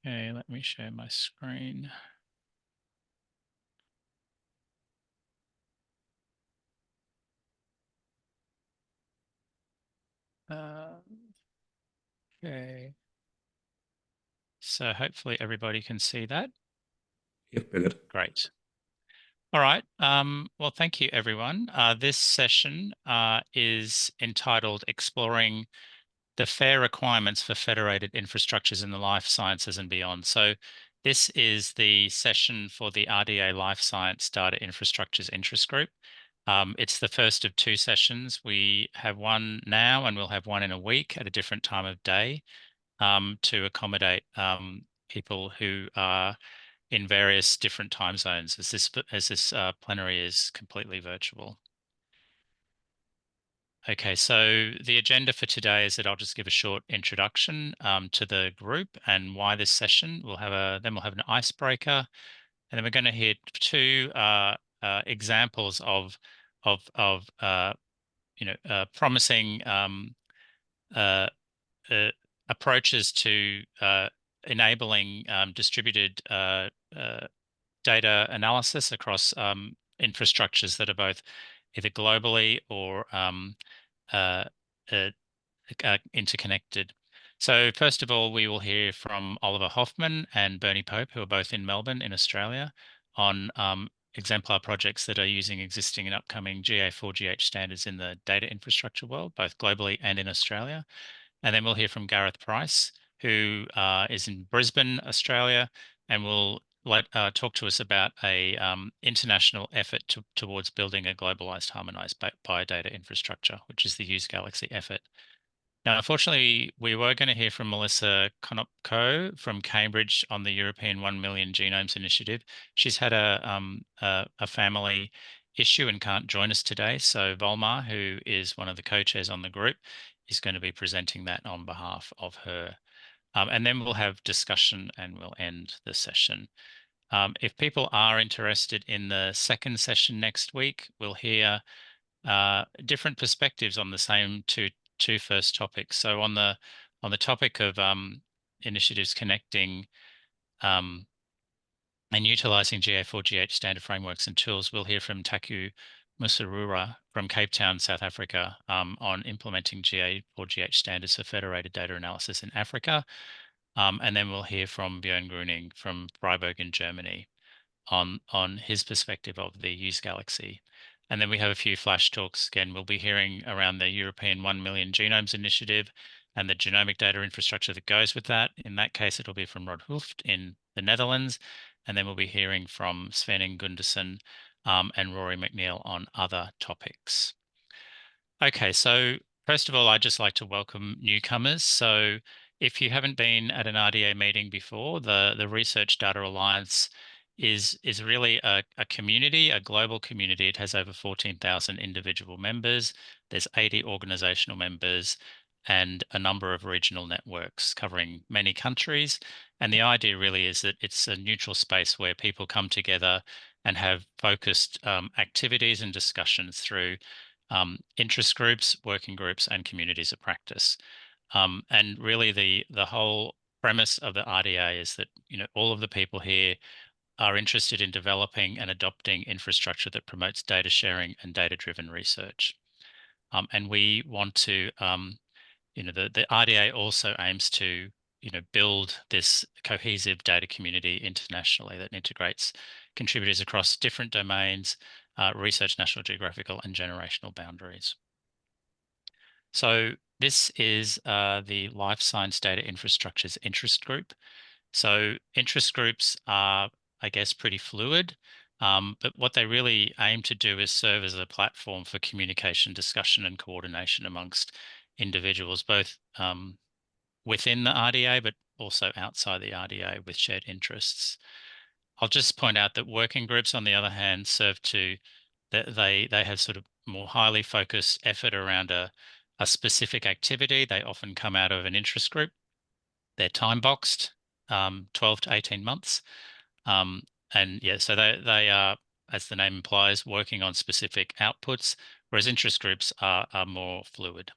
Okay, let me share my screen. Okay. So hopefully everybody can see that. Yep, we're good. Great. All right. Well, thank you, everyone. This session is entitled Exploring the Fair Requirements for Federated Infrastructures in the Life Sciences and Beyond. So this is the session for the RDA Life Science Data Infrastructures Interest Group. It's the first of two sessions. We have one now and we'll have one in a week at a different time of day to accommodate people who are in various different time zones as this plenary is completely virtual. Okay, so the agenda for today is that I'll just give a short introduction to the group and why this session. We'll have an icebreaker, and then we're going to hear two examples of promising approaches to enabling distributed data analysis across infrastructures that are both either globally or uh, uh, interconnected. So first of all, we will hear from Oliver Hoffman and Bernie Pope, who are both in Melbourne in Australia, on exemplar projects that are using existing and upcoming GA4GH standards in the data infrastructure world, both globally and in Australia. And then we'll hear from Gareth Price, who is in Brisbane, Australia, and will talk to us about a international effort towards building a globalized, harmonized biodata infrastructure, which is the Use Galaxy effort. Now, unfortunately, we were going to hear from Melissa Konopko from Cambridge on the European 1 Million Genomes Initiative. She's had a family issue and can't join us today. So Volmar, who is one of the co-chairs on the group, is going to be presenting that on behalf of her. And then we'll have discussion and we'll end the session. If people are interested in the second session next week, we'll hear different perspectives on the same two first topics. So on the topic of initiatives connecting and utilizing GA4GH standard frameworks and tools, we'll hear from Taku Musarura from Cape Town, South Africa, on implementing GA4GH standards for federated data analysis in Africa. And then we'll hear from Björn Gruning from Freiburg in Germany on his perspective of the Use Galaxy. And then we have a few flash talks. Again, we'll be hearing around the European 1 Million Genomes Initiative and the genomic data infrastructure that goes with that. In that case, it'll be from Rod Hooft in the Netherlands. And then we'll be hearing from Sven Gundersen and Rory McNeil on other topics. Okay, so first of all, I'd just like to welcome newcomers. So if you haven't been at an RDA meeting before, the Research Data Alliance is really a community, a global community. It has over 14,000 individual members. There's 80 organizational members and a number of regional networks covering many countries. And the idea really is that it's a neutral space where people come together and have focused activities and discussions through interest groups, working groups, and communities of practice. And really the whole premise of the RDA is that all of the people here are interested in developing and adopting infrastructure that promotes data sharing and data-driven research. And we want to, the RDA also aims to, build this cohesive data community internationally that integrates contributors across different domains, research, national, geographical, and generational boundaries. So this is the Life Science Data Infrastructures Interest Group. So interest groups are, I guess, pretty fluid, but what they really aim to do is serve as a platform for communication, discussion, and coordination amongst individuals, both within the RDA, but also outside the RDA with shared interests. I'll just point out that working groups, on the other hand, serve to, they have sort of more highly focused effort around a specific activity. They often come out of an interest group. They're time boxed, 12 to 18 months. And yeah, so they are, as the name implies, working on specific outputs, whereas interest groups are more fluid.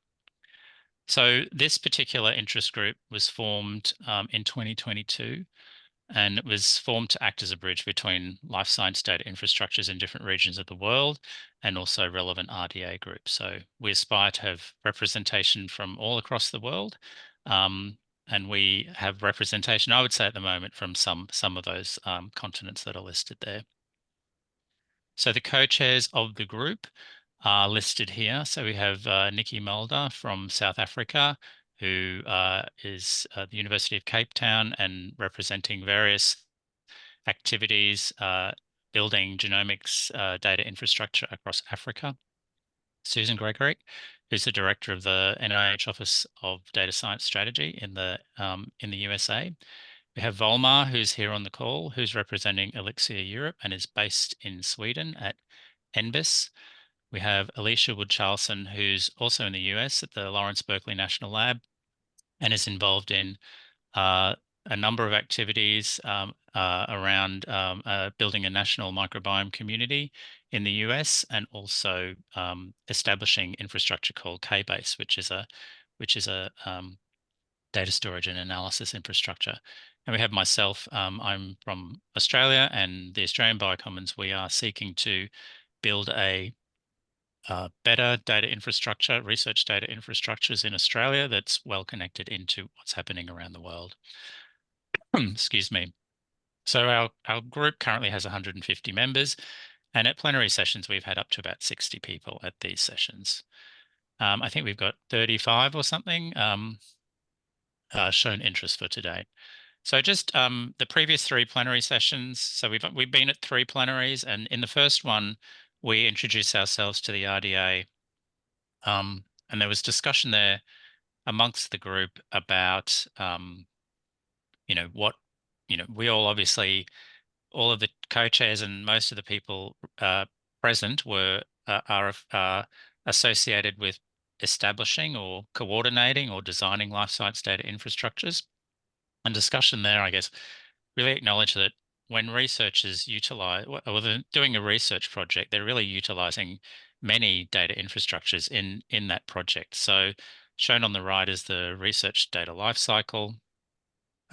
So this particular interest group was formed in 2022, and it was formed to act as a bridge between life science data infrastructures in different regions of the world and also relevant RDA groups. So we aspire to have representation from all across the world, and we have representation, I would say at the moment, from some of those continents that are listed there. So the co-chairs of the group are listed here. So we have Nikki Mulder from South Africa, who is at the University of Cape Town and representing various activities building genomics data infrastructure across Africa. Susan Gregory, who's the director of the NIH Office of Data Science Strategy in the USA. We have Volmar, who's here on the call, who's representing Elixir Europe and is based in Sweden at NBIS. We have Alicia Wood-Charlson, who's also in the US at the Lawrence Berkeley National Lab and is involved in a number of activities around building a national microbiome community in the US, and also establishing infrastructure called KBase, which is a data storage and analysis infrastructure. And we have myself. I'm from Australia, and the Australian Biocommons. We are seeking to build a better data infrastructure, research data infrastructures in Australia that's well connected into what's happening around the world. Excuse me. So our group currently has 150 members, and at plenary sessions, we've had up to about 60 people at these sessions. I think we've got 35 or something shown interest for today. So just the previous 3 plenary sessions. So we've been at 3 plenaries, and in the first one, we introduced ourselves to the RDA, and there was discussion there amongst the group about what we all obviously, all of the co-chairs and most of the people present are associated with establishing or coordinating or designing life science data infrastructures. And discussion there, I guess, really acknowledge that when researchers utilize, or they're doing a research project, they're really utilizing many data infrastructures in that project. So shown on the right is the research data lifecycle.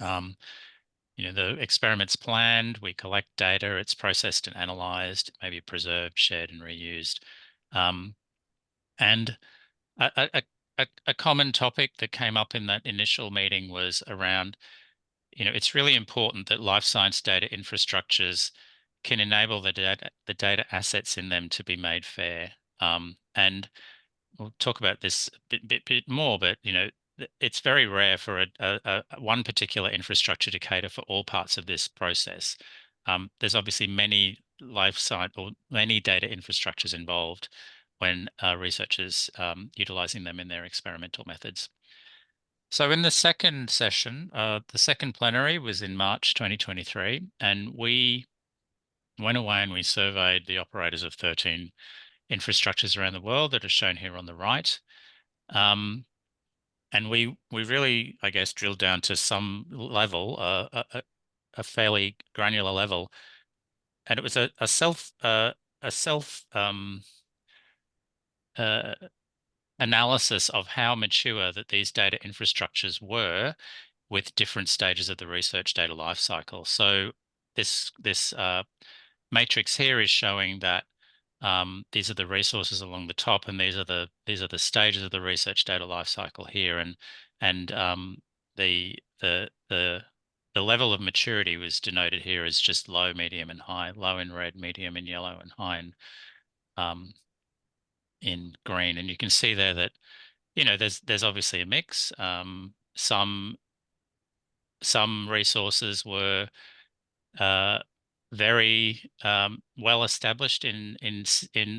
The experiment's planned, we collect data, it's processed and analyzed, maybe preserved, shared, and reused. And a common topic that came up in that initial meeting was around, it's really important that life science data infrastructures can enable the data assets in them to be made fair. And we'll talk about this a bit more, but it's very rare for one particular infrastructure to cater for all parts of this process. There's obviously many life science or many data infrastructures involved when researchers utilizing them in their experimental methods. So in the second session, the second plenary was in March 2023, and we went away and we surveyed the operators of 13 infrastructures around the world that are shown here on the right. And we really, I guess, drilled down to some level, a fairly granular level, and it was a self analysis of how mature that these data infrastructures were with different stages of the research data lifecycle. So this matrix here is showing that these are the resources along the top, and these are the stages of the research data lifecycle here, and the level of maturity was denoted here as just low, medium, and high. Low in red, medium in yellow, and high in green. And you can see there that there's obviously a mix. Some resources were very well established in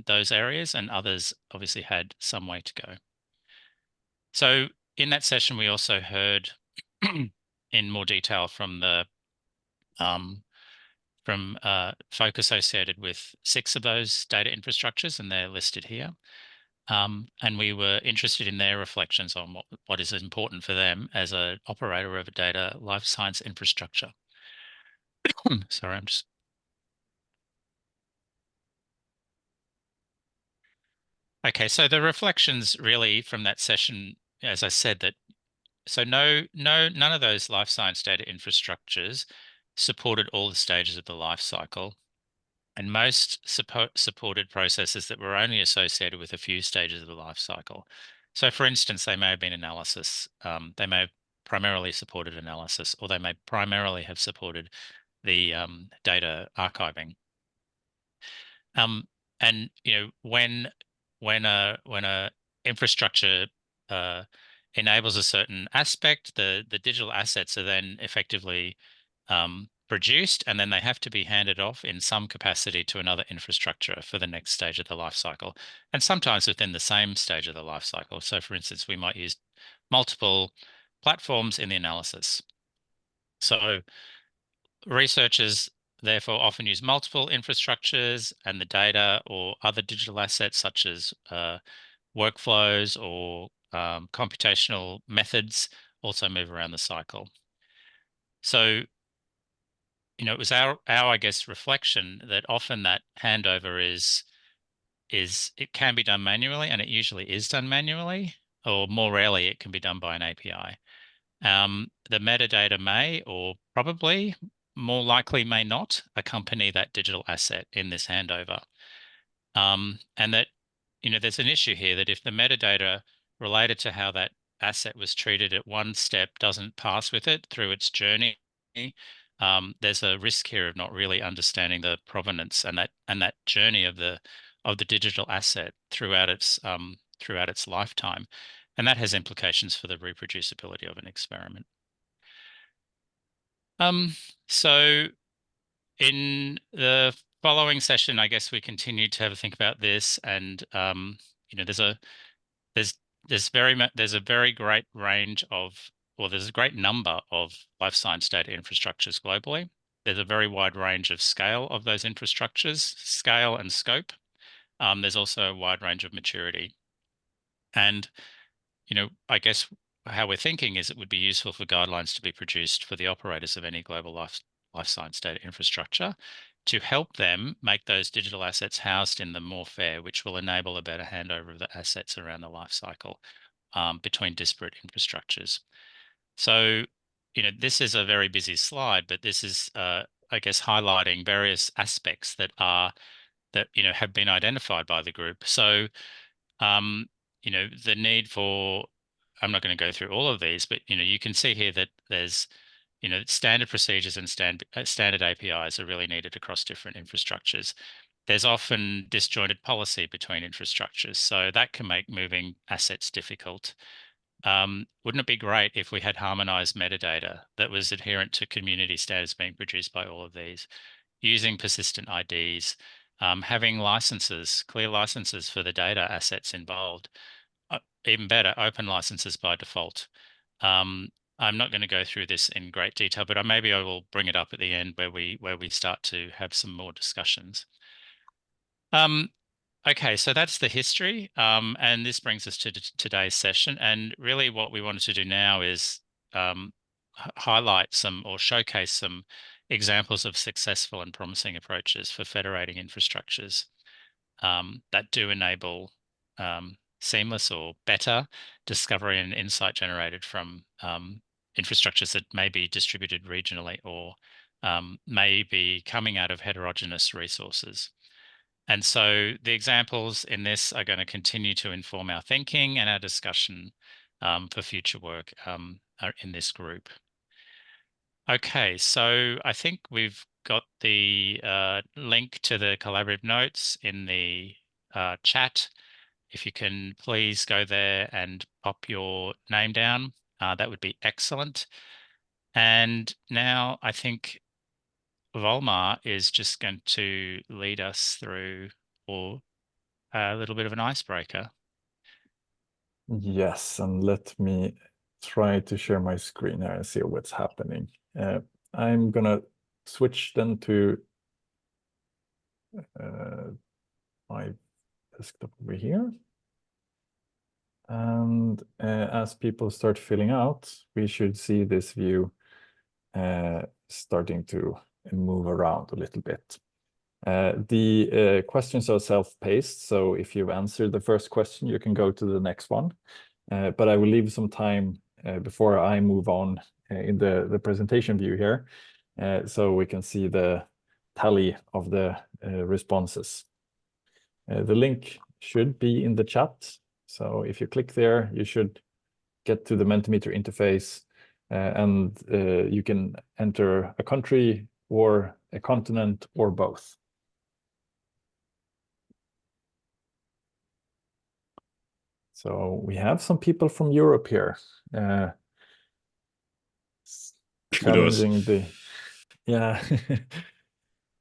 those areas, and others obviously had some way to go. So in that session, we also heard in more detail from the folk associated with 6 of those data infrastructures, and they're listed here. And we were interested in their reflections on what is important for them as an operator of a data life science infrastructure. Sorry, I'm just. Okay, so the reflections really from that session as I said, that so none of those life science data infrastructures supported all the stages of the life cycle. And most supported processes that were only associated with a few stages of the life cycle. So for instance, they may have been analysis. They may have primarily supported analysis, or they may primarily have supported the data archiving. And when a infrastructure enables a certain aspect, the digital assets are then effectively produced, and then they have to be handed off in some capacity to another infrastructure for the next stage of the life cycle, and sometimes within the same stage of the life cycle. So for instance, we might use multiple platforms in the analysis. So researchers therefore often use multiple infrastructures, and the data or other digital assets such as workflows or computational methods also move around the cycle. So, it was our I guess reflection that often that handover is it can be done manually, and it usually is done manually, or more rarely it can be done by an API. The metadata may, or probably more likely may not, accompany that digital asset in this handover. And that, there's an issue here that if the metadata related to how that asset was treated at one step doesn't pass with it through its journey, there's a risk here of not really understanding the provenance and that journey of the digital asset throughout its lifetime, and that has implications for the reproducibility of an experiment. So in the following session, I guess we continue to have a think about this, and there's a very great range of, or there's a great number of life science data infrastructures globally. There's a very wide range of scale of those infrastructures, scale and scope. There's also a wide range of maturity. And, I guess how we're thinking is it would be useful for guidelines to be produced for the operators of any global life science data infrastructure to help them make those digital assets housed in them more fair, which will enable a better handover of the assets around the life cycle between disparate infrastructures. So, this is a very busy slide, but this is, I guess, highlighting various aspects that have been identified by the group. So, the need for, I'm not going to go through all of these, but, you can see here that there's, standard procedures and standard APIs are really needed across different infrastructures. There's often disjointed policy between infrastructures, so that can make moving assets difficult. Wouldn't it be great if we had harmonized metadata that was adherent to community standards being produced by all of these, using persistent IDs, having licenses, clear licenses for the data assets involved, even better, open licenses by default. I'm not going to go through this in great detail, but maybe I will bring it up at the end where we start to have some more discussions. Okay, so that's the history, and this brings us to today's session. And really what we wanted to do now is highlight some or showcase some examples of successful and promising approaches for federating infrastructures that do enable seamless or better discovery and insight generated from infrastructures that may be distributed regionally or may be coming out of heterogeneous resources. And so the examples in this are going to continue to inform our thinking and our discussion for future work in this group. Okay, so I think we've got the link to the collaborative notes in the chat. If you can please go there and pop your name down, that would be excellent. And now I think Volmar is just going to lead us through or a little bit of an icebreaker. Yes, and let me try to share my screen here and see what's happening. I'm gonna switch then to my desktop over here. And as people start filling out, we should see this view starting to move around a little bit. The questions are self-paced, so if you've answered the first question, you can go to the next one. but I will leave some time before I move on in the presentation view here, so we can see the tally of the responses. The link should be in the chat. So if you click there, you should get to the Mentimeter interface, and you can enter a country or a continent or both. So we have some people from Europe here. Challenging the, yeah.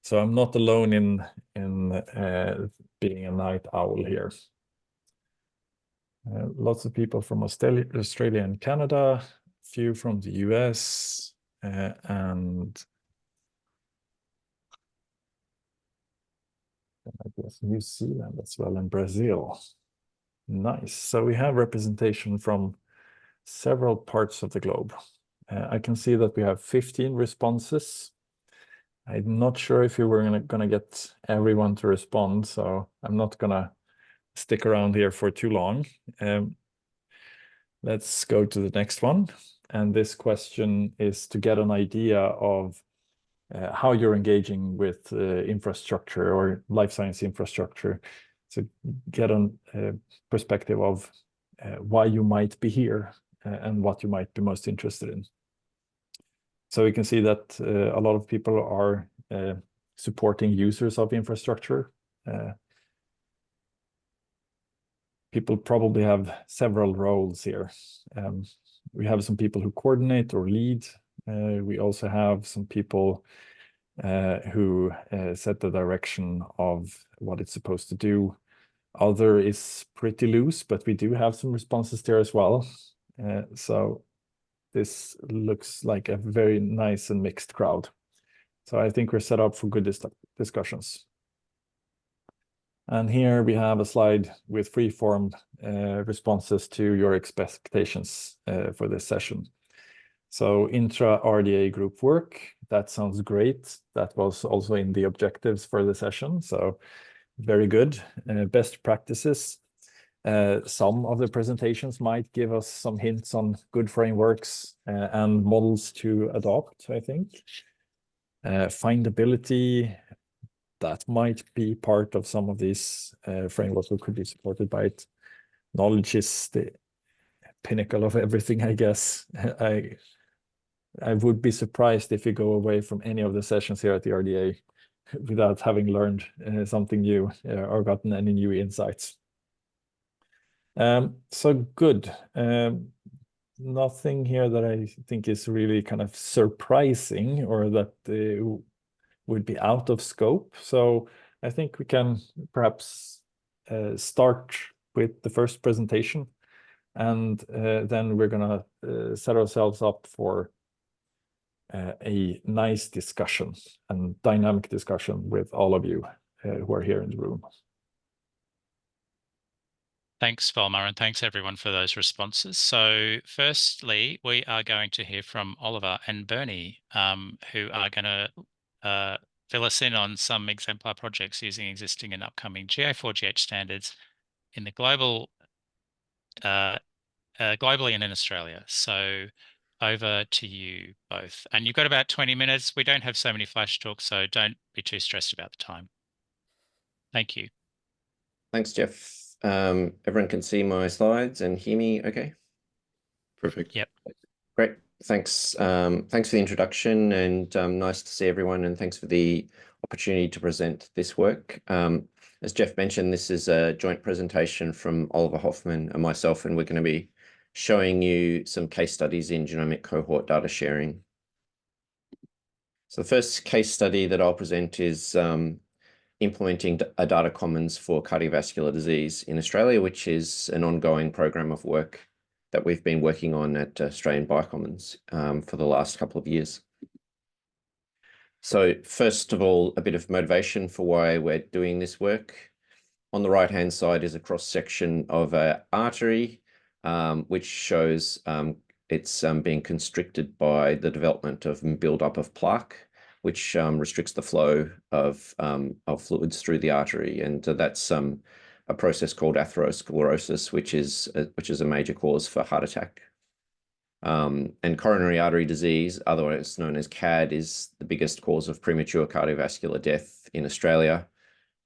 So I'm not alone in being a night owl here. Lots of people from Australia and Canada, few from the US, and I guess New Zealand as well, and Brazil. Nice. So we have representation from several parts of the globe. I can see that we have 15 responses. I'm not sure if you were gonna get everyone to respond, so I'm not gonna stick around here for too long. Let's go to the next one. And this question is to get an idea of how you're engaging with infrastructure or life science infrastructure, to get a perspective of why you might be here and what you might be most interested in. So we can see that a lot of people are supporting users of infrastructure. People probably have several roles here. We have some people who coordinate or lead. We also have some people who set the direction of what it's supposed to do. Other is pretty loose, but we do have some responses there as well. So this looks like a very nice and mixed crowd. So I think we're set up for good discussions. And here we have a slide with free-form responses to your expectations for this session. So intra-RDA group work, that sounds great. That was also in the objectives for the session, so very good. Best practices. Some of the presentations might give us some hints on good frameworks and models to adopt, I think. Findability, that might be part of some of these frameworks that could be supported by it. Knowledge is the pinnacle of everything, I guess. I would be surprised if you go away from any of the sessions here at the RDA without having learned something new or gotten any new insights. So good. Nothing here that I think is really kind of surprising or that would be out of scope. So I think we can perhaps start with the first presentation, and then we're gonna set ourselves up for a nice discussion and dynamic discussion with all of you who are here in the room. Thanks, Volmar, and thanks everyone for those responses. So firstly, we are going to hear from Oliver and Bernie, who are going to fill us in on some exemplar projects using existing and upcoming GA4GH standards in the globally and in Australia. So over to you both. And you've got about 20 minutes. We don't have so many flash talks, so don't be too stressed about the time. Thank you. Thanks, Jeff. Everyone can see my slides and hear me okay? Perfect. Yep. Great. Thanks. Thanks for the introduction, and nice to see everyone, and thanks for the opportunity to present this work. As Jeff mentioned, this is a joint presentation from Oliver Hoffman and myself, and we're going to be showing you some case studies in genomic cohort data sharing. So the first case study that I'll present is implementing a data commons for cardiovascular disease in Australia, which is an ongoing program of work that we've been working on at Australian Biocommons for the last couple of years. So first of all, a bit of motivation for why we're doing this work. On the right-hand side is a cross-section of an artery, which shows it's being constricted by the development of buildup of plaque, which restricts the flow of fluids through the artery. And that's a process called atherosclerosis, which is a major cause for heart attack. And coronary artery disease, otherwise known as CAD, is the biggest cause of premature cardiovascular death in Australia.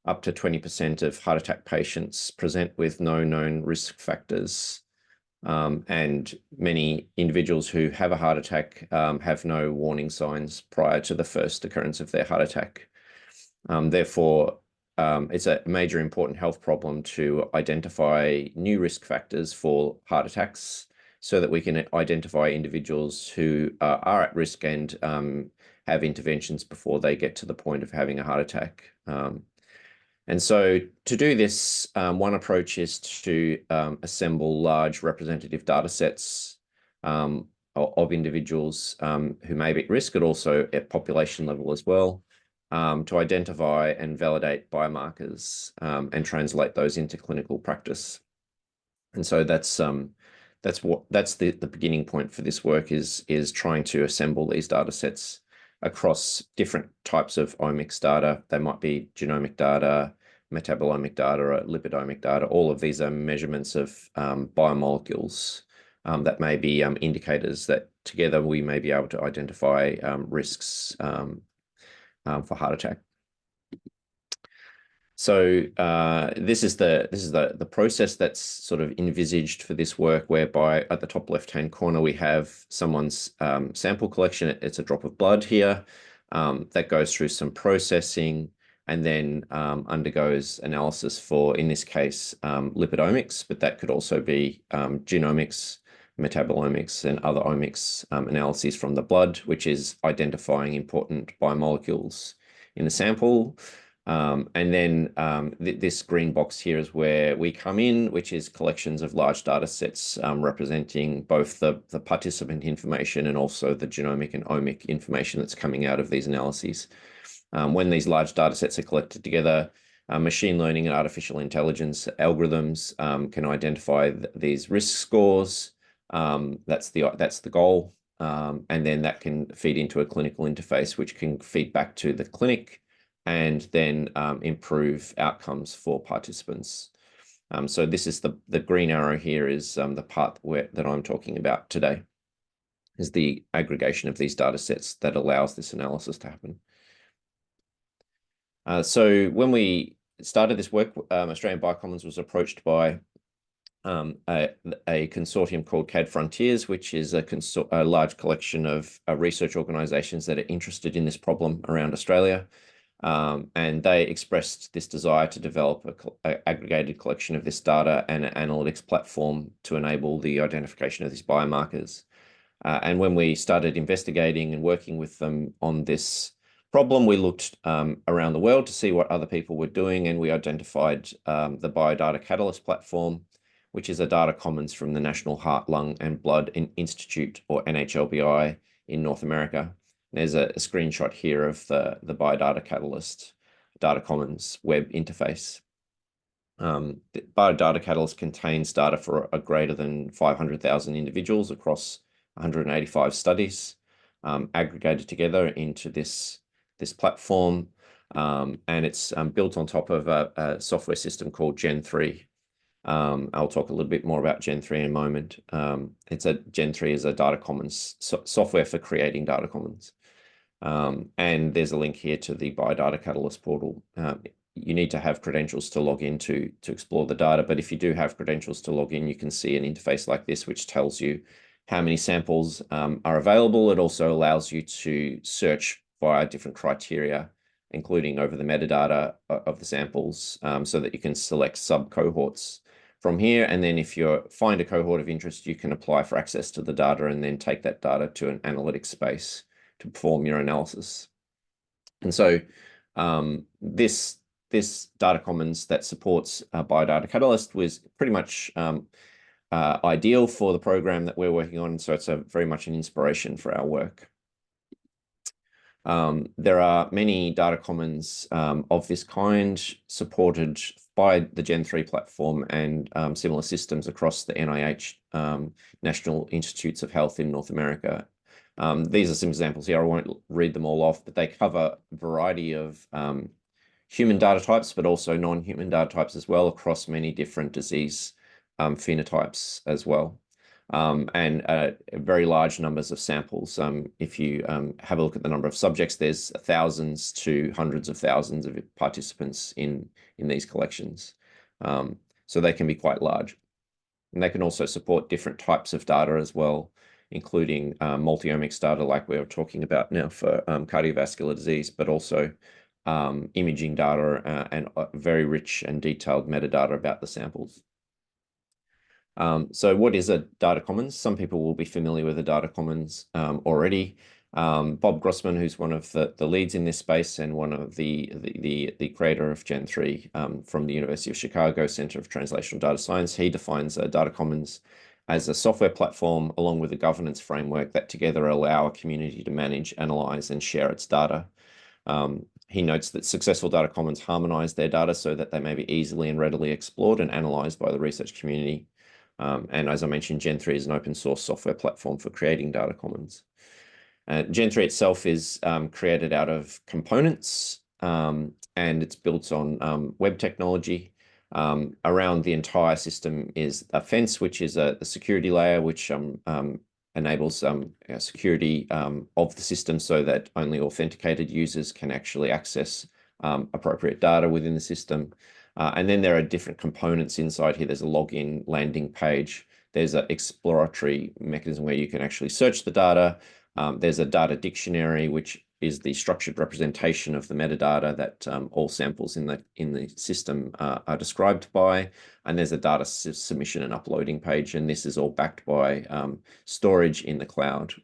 Up to 20% of heart attack patients present with no known risk factors. And many individuals who have a heart attack have no warning signs prior to the first occurrence of their heart attack. Therefore, it's a major important health problem to identify new risk factors for heart attacks so that we can identify individuals who are at risk and have interventions before they get to the point of having a heart attack. And so to do this, one approach is to assemble large representative data sets of individuals who may be at risk, but also at population level as well, to identify and validate biomarkers and translate those into clinical practice. And so that's the beginning point for this work is trying to assemble these data sets across different types of omics data. They might be genomic data, metabolomic data, or lipidomic data. All of these are measurements of biomolecules that may be indicators that together we may be able to identify risks for heart attack. So this is the process that's sort of envisaged for this work, whereby at the top left-hand corner we have someone's sample collection. It's a drop of blood here that goes through some processing and then undergoes analysis for, in this case, lipidomics, but that could also be genomics, metabolomics, and other omics analyses from the blood, which is identifying important biomolecules in the sample. And then this green box here is where we come in, which is collections of large data sets representing both the participant information and also the genomic and omic information that's coming out of these analyses. When these large data sets are collected together, machine learning and artificial intelligence algorithms can identify these risk scores. That's the goal. And then that can feed into a clinical interface, which can feed back to the clinic and then improve outcomes for participants. So this is the green arrow here is the part that I'm talking about today, is the aggregation of these data sets that allows this analysis to happen. So when we started this work, Australian Biocommons was approached by a consortium called CAD Frontiers, which is a large collection of research organisations that are interested in this problem around Australia. And they expressed this desire to develop an aggregated collection of this data and an analytics platform to enable the identification of these biomarkers. And when we started investigating and working with them on this problem, we looked around the world to see what other people were doing, and we identified the Biodata Catalyst platform, which is a data commons from the National Heart, Lung and Blood Institute, or NHLBI, in North America. There's a screenshot here of the Biodata Catalyst Data Commons web interface. The Biodata Catalyst contains data for a greater than 500,000 individuals across 185 studies, aggregated together into this platform, and it's built on top of a software system called Gen3. I'll talk a little bit more about Gen3 in a moment. Gen3 is a data commons software for creating data commons. And there's a link here to the Biodata Catalyst portal. You need to have credentials to log in to explore the data, but if you do have credentials to log in, you can see an interface like this, which tells you how many samples are available. It also allows you to search via different criteria, including over the metadata of the samples, so that you can select sub-cohorts from here. And then if you find a cohort of interest, you can apply for access to the data and then take that data to an analytics space to perform your analysis. And so this data commons that supports Biodata Catalyst was pretty much ideal for the program that we're working on. So it's very much an inspiration for our work. There are many data commons of this kind supported by the Gen3 platform and similar systems across the NIH, National Institutes of Health in North America. These are some examples here. I won't read them all off, but they cover a variety of human data types, but also non-human data types as well across many different disease phenotypes as well. And very large numbers of samples. If you have a look at the number of subjects, there's thousands to hundreds of thousands of participants in these collections. So they can be quite large. And they can also support different types of data as well, including multi-omics data like we're talking about now for cardiovascular disease, but also imaging data and very rich and detailed metadata about the samples. So what is a data commons? Some people will be familiar with the data commons already. Bob Grossman, who's one of the leads in this space and one of the creator of Gen3 from the University of Chicago Center of Translational Data Science, he defines data commons as a software platform along with a governance framework that together allow a community to manage, analyze, and share its data. He notes that successful data commons harmonize their data so that they may be easily and readily explored and analyzed by the research community. And as I mentioned, Gen3 is an open source software platform for creating data commons. Gen3 itself is created out of components and it's built on web technology. Around the entire system is a fence, which is a security layer, which enables security of the system so that only authenticated users can actually access appropriate data within the system. And then there are different components inside here. There's a login landing page. There's an exploratory mechanism where you can actually search the data. There's a data dictionary, which is the structured representation of the metadata that all samples in the system are described by. And there's a data submission and uploading page. And this is all backed by storage in the cloud.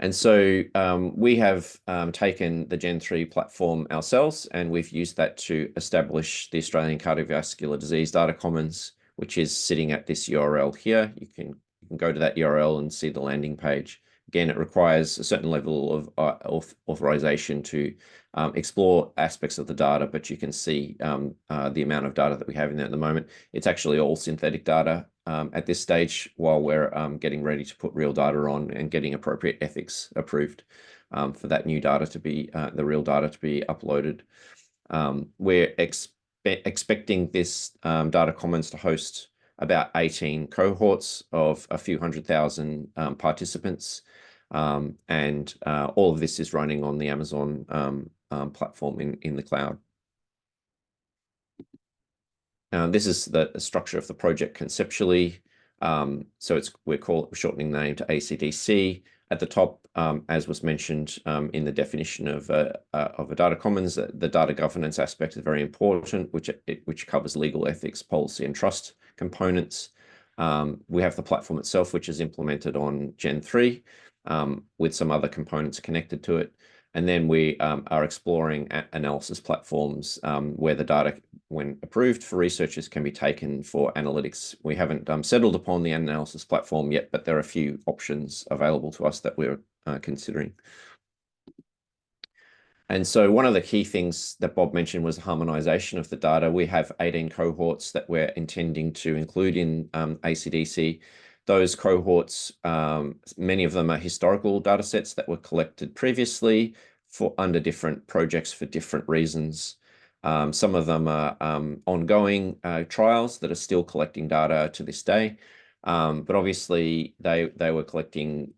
And so we have taken the Gen3 platform ourselves, and we've used that to establish the Australian Cardiovascular Disease Data Commons, which is sitting at this URL here. You can go to that URL and see the landing page. Again, it requires a certain level of authorization to explore aspects of the data, but you can see the amount of data that we have in there at the moment. It's actually all synthetic data at this stage while we're getting ready to put real data on and getting appropriate ethics approved for that new data to be, the real data to be uploaded. We're expecting this data commons to host about 18 cohorts of a few 100,000 participants. And all of this is running on the Amazon platform in the cloud. This is the structure of the project conceptually. So we're shortening the name to ACDC. At the top, as was mentioned in the definition of a data commons, the data governance aspect is very important, which covers legal, ethics, policy, and trust components. We have the platform itself, which is implemented on Gen3 with some other components connected to it. And then we are exploring analysis platforms where the data, when approved for researchers, can be taken for analytics. We haven't settled upon the analysis platform yet, but there are a few options available to us that we're considering. And so one of the key things that Bob mentioned was harmonization of the data. We have 18 cohorts that we're intending to include in ACDC. Those cohorts, many of them are historical data sets that were collected previously under different projects for different reasons. Some of them are ongoing trials that are still collecting data to this day. But obviously they were collecting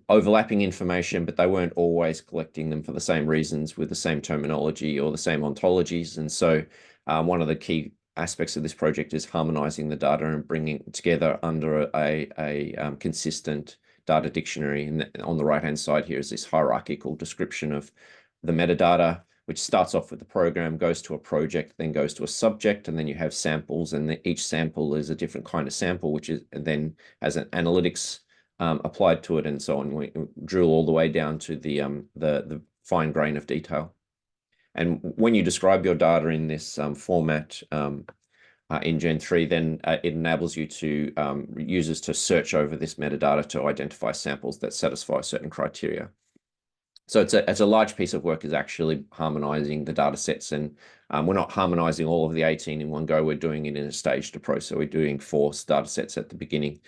overlapping information, but they weren't always collecting them for the same reasons with the same terminology or the same ontologies. And so one of the key aspects of this project is harmonizing the data and bringing it together under a consistent data dictionary. And on the right-hand side here is this hierarchical description of the metadata, which starts off with the program, goes to a project, then goes to a subject, and then you have samples, and each sample is a different kind of sample, which is then has an analytics applied to it, and so on. We drill all the way down to the fine grain of detail. And when you describe your data in this format in Gen3, then it enables you to users to search over this metadata to identify samples that satisfy certain criteria. So it's a large piece of work is actually harmonizing the data sets, and we're not harmonizing all of the 18 in one go. We're doing it in a staged approach. So we're doing 4 data sets at the beginning,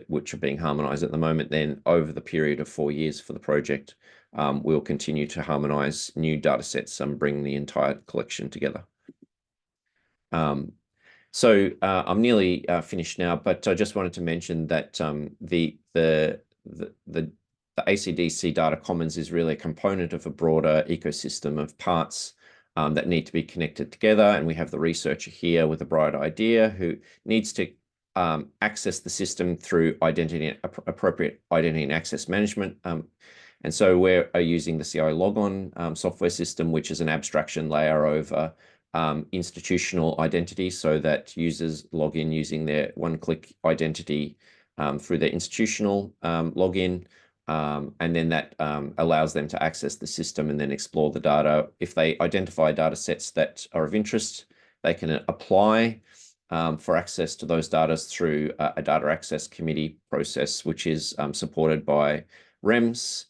which are being harmonized at the moment, then over the period of 4 years for the project, we'll continue to harmonize new data sets and bring the entire collection together. So I'm nearly finished now, but I just wanted to mention that the ACDC Data Commons is really a component of a broader ecosystem of parts that need to be connected together. And we have the researcher here with a bright idea who needs to access the system through appropriate identity and access management. And so we're using the CI logon software system, which is an abstraction layer over institutional identity, so that users log in using their one-click identity through their institutional login. And then that allows them to access the system and then explore the data. If they identify data sets that are of interest, they can apply for access to those data through a data access committee process, which is supported by REMS,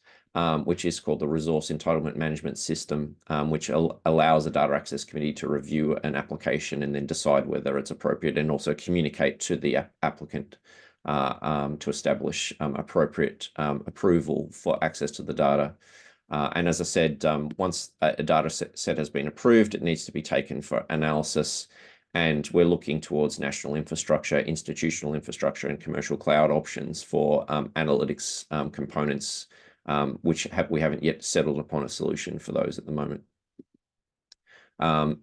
which is called the Resource Entitlement Management System, which allows a data access committee to review an application and then decide whether it's appropriate, and also communicate to the applicant to establish appropriate approval for access to the data. And as I said, once a data set has been approved, it needs to be taken for analysis. And we're looking towards national infrastructure, institutional infrastructure, and commercial cloud options for analytics components, which we haven't yet settled upon a solution for those at the moment.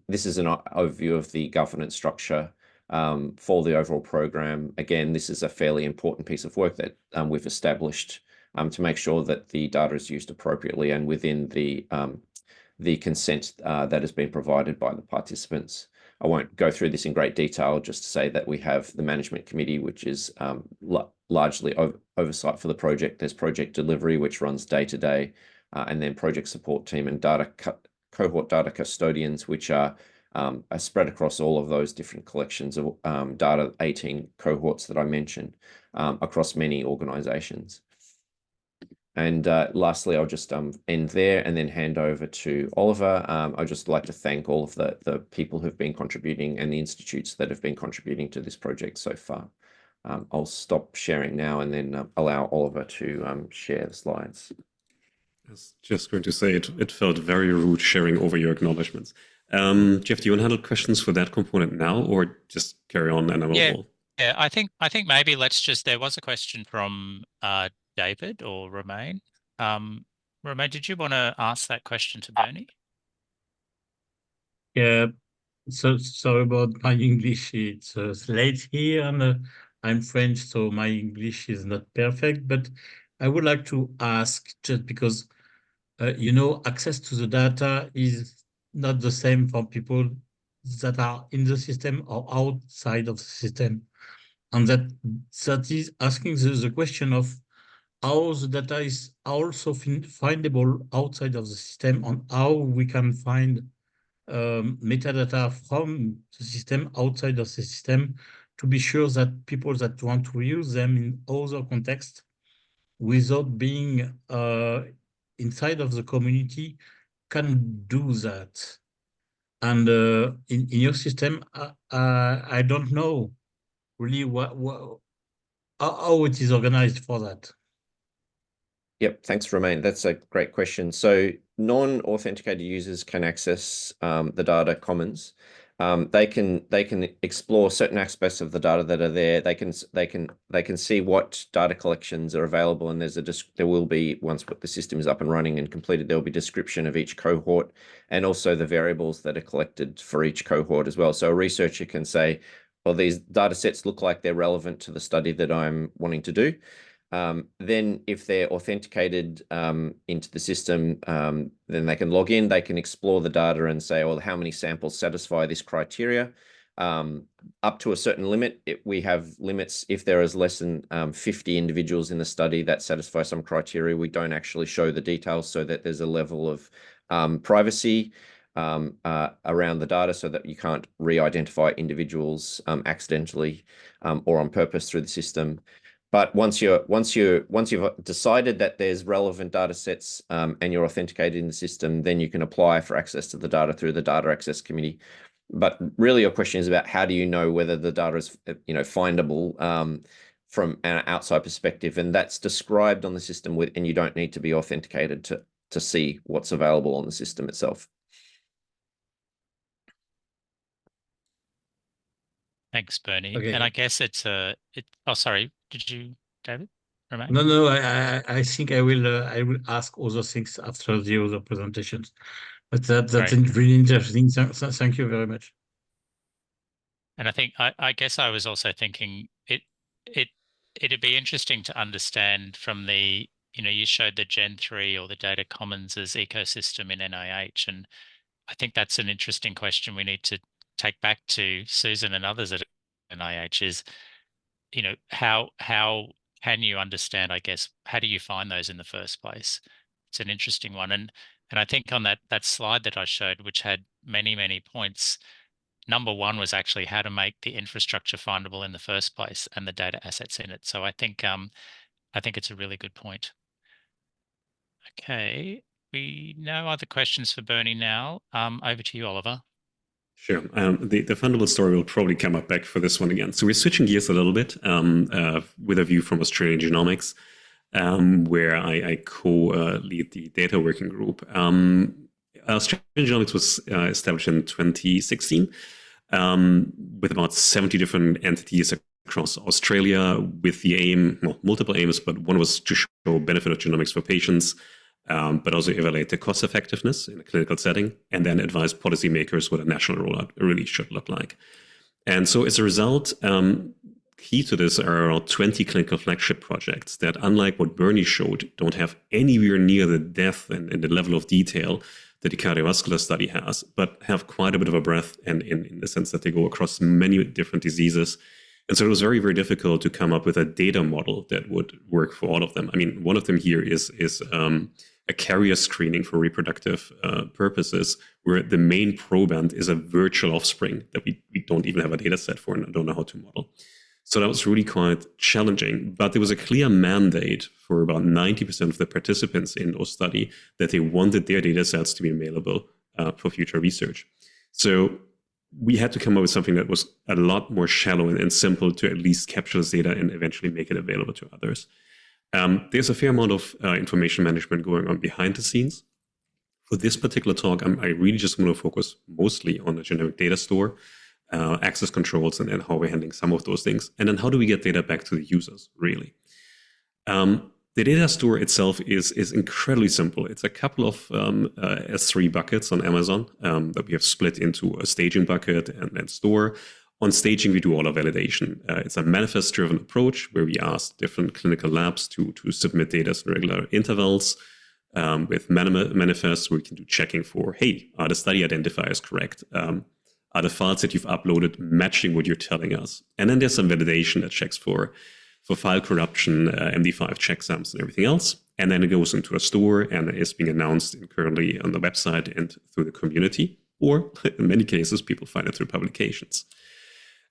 This is an overview of the governance structure for the overall program. Again, this is a fairly important piece of work that we've established to make sure that the data is used appropriately and within the consent that has been provided by the participants. I won't go through this in great detail, just to say that we have the management committee, which is largely oversight for the project. There's project delivery, which runs day to day, and then project support team and cohort data custodians, which are spread across all of those different collections of data, 18 cohorts that I mentioned, across many organizations. And lastly, I'll just end there and then hand over to Oliver. I'd just like to thank all of the people who've been contributing and the institutes that have been contributing to this project so far. I'll stop sharing now and then allow Oliver to share the slides. I was just going to say it felt very rude sharing over your acknowledgements. Jeff, do you want to handle questions for that component now, or just carry on and I will? Yeah, I think maybe let's just, there was a question from David or Romain. Romain, did you want to ask that question to Bernie? Yeah, so sorry about my English. It's late here, and I'm French, so my English is not perfect. But I would like to ask, just because, you know, access to the data is not the same for people that are in the system or outside of the system. And that is asking the question of how the data is also findable outside of the system, and how we can find metadata from the system outside of the system to be sure that people that want to use them in other contexts without being inside of the community can do that. And in your system, I don't know really how it is organized for that. Yep, thanks, Romain. That's a great question. So non-authenticated users can access the data commons. They can explore certain aspects of the data that are there. They can see what data collections are available, and there will be, once the system is up and running and completed, there will be description of each cohort and also the variables that are collected for each cohort as well. So a researcher can say, well, these data sets look like they're relevant to the study that I'm wanting to do. Then if they're authenticated into the system, then they can log in, they can explore the data and say, well, how many samples satisfy this criteria? Up to a certain limit, we have limits. If there is less than 50 individuals in the study that satisfy some criteria, we don't actually show the details, so that there's a level of privacy around the data, so that you can't re-identify individuals accidentally or on purpose through the system. But once you've decided that there's relevant data sets and you're authenticated in the system, then you can apply for access to the data through the data access committee. But really, your question is about how do you know whether the data is, findable from an outside perspective, and that's described on the system and you don't need to be authenticated to see what's available on the system itself. Thanks, Bernie. Okay. And I guess oh, sorry, did you, David? Romain? No, I think I will ask other things after the other presentations, but that's really interesting. Thank you very much. And I think I guess I was also thinking it'd be interesting to understand from the, you showed the Gen 3 or the data commons as ecosystem in NIH, and I think that's an interesting question we need to take back to Susan and others at NIH is, how can you understand, I guess, how do you find those in the first place? It's an interesting one. And I think on that slide that I showed, which had many points, number one was actually how to make the infrastructure findable in the first place and the data assets in it. So I think it's a really good point. Okay, no other questions for Bernie now. Over to you, Oliver. Sure. The fundamental story will probably come up back for this one again. So we're switching gears a little bit with a view from Australian Genomics, where I co-lead the data working group. Australian Genomics was established in 2016 with about 70 different entities across Australia with the aim, well, multiple aims, but one was to show benefit of genomics for patients, but also evaluate the cost effectiveness in a clinical setting, and then advise policymakers what a national rollout really should look like. And so as a result, key to this are around 20 clinical flagship projects that, unlike what Bernie showed, don't have anywhere near the depth and the level of detail that the cardiovascular study has, but have quite a bit of a breadth and in the sense that they go across many different diseases. And so it was very difficult to come up with a data model that would work for all of them. I mean, one of them here is a carrier screening for reproductive purposes, where the main proband is a virtual offspring that we don't even have a data set for and don't know how to model. So that was really quite challenging, but there was a clear mandate for about 90% of the participants in those study that they wanted their data sets to be available for future research. So we had to come up with something that was a lot more shallow and simple to at least capture this data and eventually make it available to others. There's a fair amount of information management going on behind the scenes. For this particular talk, I really just want to focus mostly on the genomic data store, access controls, and how we're handling some of those things. And then how do we get data back to the users, really? The data store itself is incredibly simple. It's a couple of S3 buckets on Amazon that we have split into a staging bucket and store. On staging, we do all our validation. It's a manifest-driven approach where we ask different clinical labs to submit data in regular intervals with manifests where we can do checking for, hey, are the study identifiers correct? Are the files that you've uploaded matching what you're telling us? And then there's some validation that checks for file corruption, MD5 checksums, and everything else. And then it goes into a store and is being announced currently on the website and through the community. Or in many cases, people find it through publications.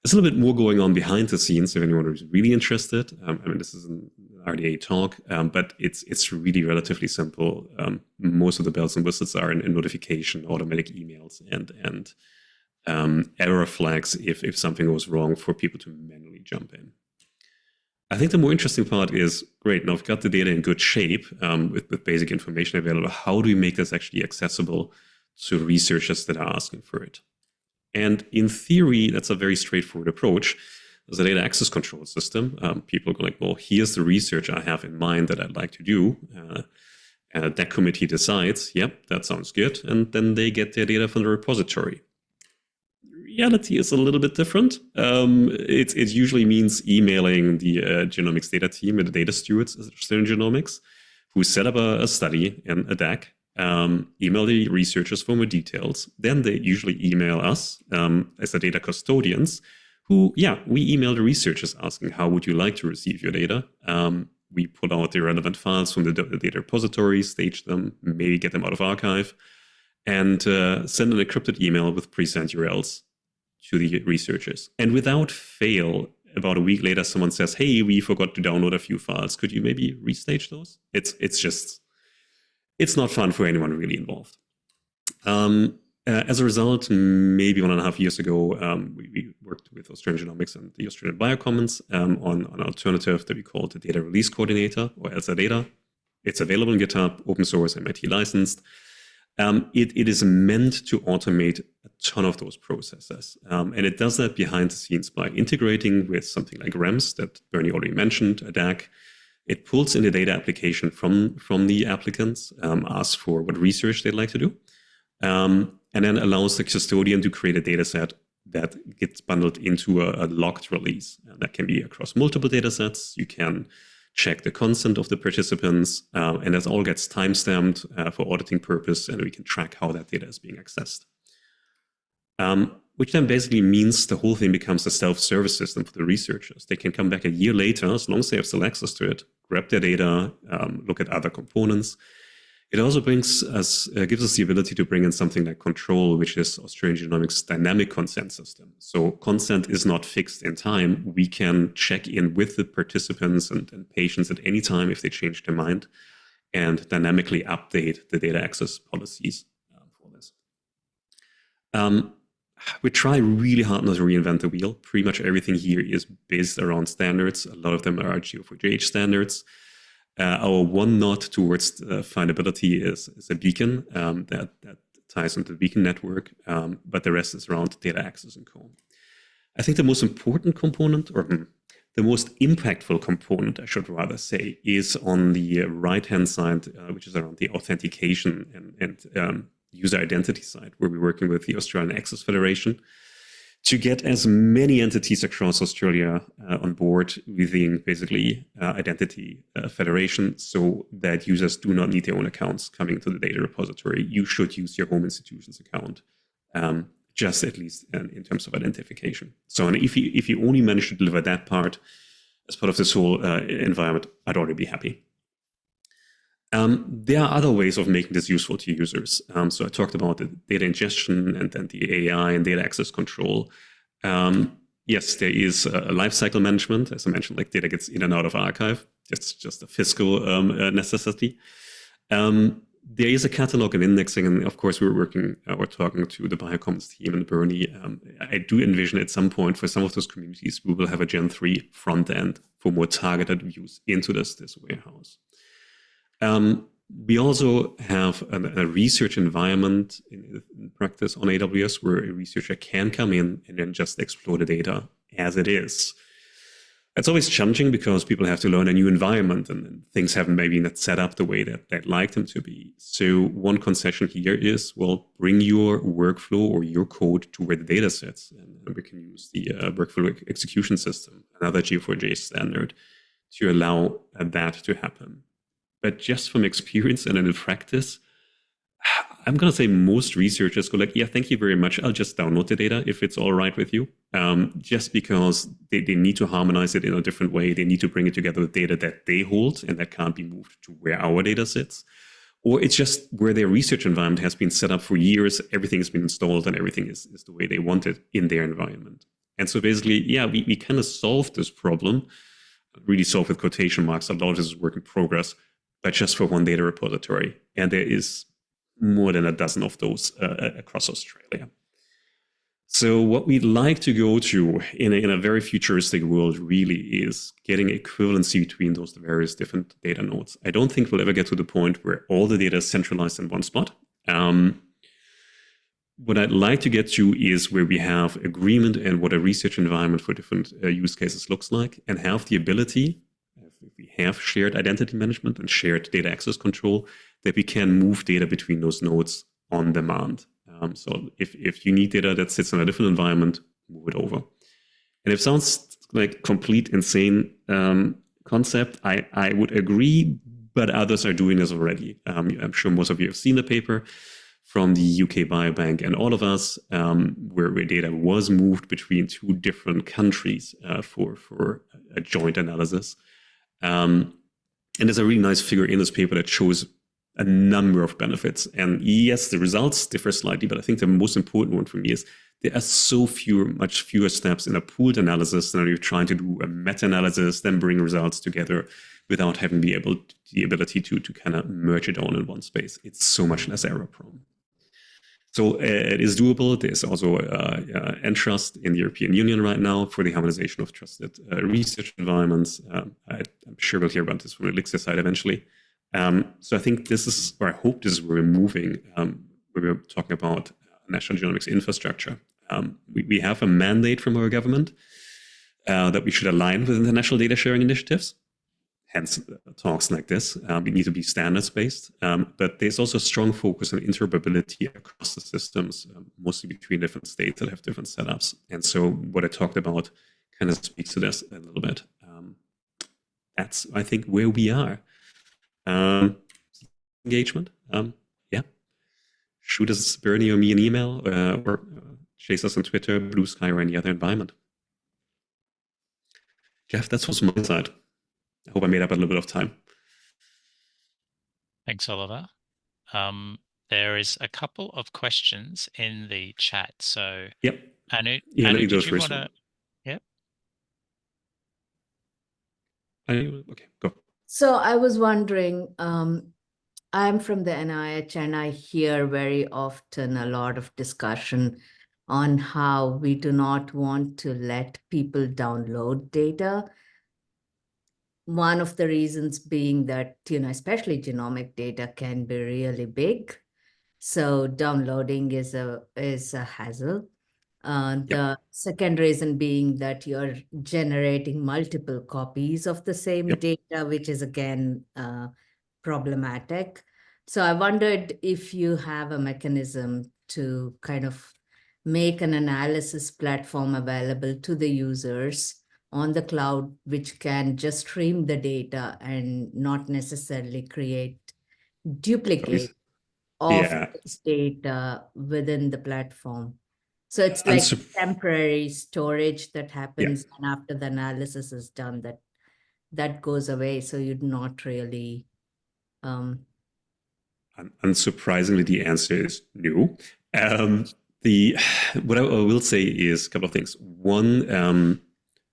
There's a little bit more going on behind the scenes if anyone is really interested. I mean, this is an RDA talk, but it's really relatively simple. Most of the bells and whistles are in notification, automatic emails, and error flags if something goes wrong for people to manually jump in. I think the more interesting part is, great, now we've got the data in good shape with basic information available. How do we make this actually accessible to researchers that are asking for it? And in theory, that's a very straightforward approach. There's a data access control system. People go like, well, here's the research I have in mind that I'd like to do. And that committee decides, yep, that sounds good. And then they get their data from the repository. Reality is a little bit different. It usually means emailing the genomics data team and the data stewards at Genomics, who set up a study in a DAC, email the researchers for more details. Then they usually email us as the data custodians, who, we email the researchers asking, how would you like to receive your data? We pull out the relevant files from the data repository, stage them, maybe get them out of archive, and send an encrypted email with present URLs to the researchers. And without fail, about a week later, someone says, hey, we forgot to download a few files. Could you maybe restage those? It's not fun for anyone really involved. As a result, maybe 1.5 years ago, we worked with Australian Genomics and the Australian Biocommons on an alternative that we called the Data Release Coordinator, or ELSA Data. It's available on GitHub, open source, MIT licensed. It is meant to automate a ton of those processes. And it does that behind the scenes by integrating with something like REMS that Bernie already mentioned, a DAC. It pulls in the data application from the applicants, asks for what research they'd like to do, and then allows the custodian to create a data set that gets bundled into a logged release. And that can be across multiple data sets. You can check the consent of the participants, and that all gets timestamped for auditing purpose, and we can track how that data is being accessed. Which then basically means the whole thing becomes a self-service system for the researchers. They can come back a year later, as long as they have still access to it, grab their data, look at other components. It also gives us the ability to bring in something like control, which is Australian Genomics' dynamic consent system. So consent is not fixed in time. We can check in with the participants and patients at any time if they change their mind, and dynamically update the data access policies for this. We try really hard not to reinvent the wheel. Pretty much everything here is based around standards. A lot of them are GO4GH standards. Our one nod towards findability is a beacon that ties into the beacon network, but the rest is around data access and co. I think the most important component, or the most impactful component, I should rather say, is on the right-hand side, which is around the authentication and user identity side, where we're working with the Australian Access Federation to get as many entities across Australia on board within basically identity federation, so that users do not need their own accounts coming to the data repository. You should use your home institution's account, just at least in terms of identification. So, and if you only manage to deliver that part as part of this whole environment, I'd already be happy. There are other ways of making this useful to users. So I talked about the data ingestion and then the AI and data access control. Yes, there is a lifecycle management. As I mentioned, like data gets in and out of archive. It's just a fiscal necessity. There is a catalog and indexing, and of course we're talking to the Biocommons team and Bernie. I do envision at some point for some of those communities, we will have a Gen 3 front end for more targeted views into this warehouse. We also have a research environment in practice on AWS where a researcher can come in and then just explore the data as it is. It's always challenging because people have to learn a new environment and things haven't maybe not set up the way that they'd like them to be. So one concession here is, well, bring your workflow or your code to where the data sits, and we can use the workflow execution system, another GO4GH standard, to allow that to happen. But just from experience and in practice, I'm going to say most researchers go like, yeah, thank you very much. I'll just download the data if it's all right with you. Just because they need to harmonize it in a different way. They need to bring it together with data that they hold and that can't be moved to where our data sits. Or it's just where their research environment has been set up for years. Everything has been installed and everything is the way they want it in their environment. And so basically, yeah, we kind of solved this problem, really solved with quotation marks. A lot of this is work in progress, but just for one data repository. And there is more than a dozen of those across Australia. So what we'd like to go to in a very futuristic world really is getting equivalency between those various different data nodes. I don't think we'll ever get to the point where all the data is centralized in one spot. What I'd like to get to is where we have agreement and what a research environment for different use cases looks like, and have the ability, if we have shared identity management and shared data access control, that we can move data between those nodes on demand. So if you need data that sits in a different environment, move it over. And if it sounds like complete insane concept, I would agree, but others are doing this already. I'm sure most of you have seen the paper from the UK Biobank and all of us, where data was moved between two different countries for a joint analysis. And there's a really nice figure in this paper that shows a number of benefits. And yes, the results differ slightly, but I think the most important one for me is there are much fewer steps in a pooled analysis than you're trying to do a meta-analysis, then bring results together without having the ability to kind of merge it all in one space. It's so much less error prone. So it is doable. There's also Entrust in the European Union right now for the harmonization of trusted research environments. I'm sure we'll hear about this from the Elixir side eventually. So I think this is, or I hope this is where we're moving when we're talking about national genomics infrastructure. We have a mandate from our government that we should align with international data sharing initiatives. Hence talks like this. We need to be standards-based, but there's also a strong focus on interoperability across the systems, mostly between different states that have different setups. And so what I talked about kind of speaks to this a little bit. That's, I think, where we are. Engagement, yeah. Shoot us, Bernie or me, an email, or chase us on Twitter, Blue Sky, or any other environment. Jeff, that's what's my side. I hope I made up a little bit of time. Thanks, Oliver. There is a couple of questions in the chat. So, yep. Anu, yeah, Anu, let me go did you first. want to? Yep. Okay, go. So I was wondering, I'm from the NIH and I hear very often a lot of discussion on how we do not want to let people download data. One of the reasons being that, especially genomic data can be really big. So downloading is a hassle. The second reason being that you're generating multiple copies of the same data, which is again problematic. So I wondered if you have a mechanism to kind of make an analysis platform available to the users on the cloud, which can just stream the data and not necessarily create duplicate of this data within the platform. So it's like temporary storage that happens, and after the analysis is done, that goes away. So you'd not really. Unsurprisingly, the answer is no. What I will say is a couple of things. One,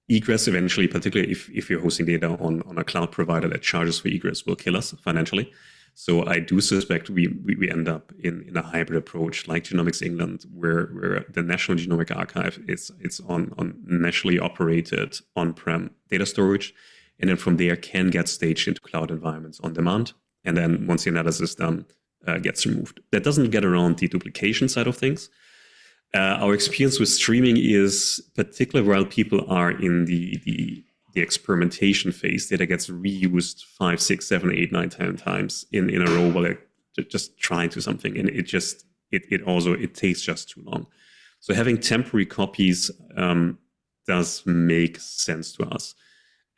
egress eventually, particularly if you're hosting data on a cloud provider that charges for egress, will kill us financially. So I do suspect we end up in a hybrid approach like Genomics England, where the National Genomic Archive it's on nationally operated on-prem data storage, and then from there can get staged into cloud environments on demand. And then once the analysis is done, gets removed. That doesn't get around the duplication side of things. Our experience with streaming is, particularly while people are in the experimentation phase, data gets reused 5, 6, 7, 8, 9, 10 times in a row while they're just trying to something, and it takes just too long. So having temporary copies does make sense to us.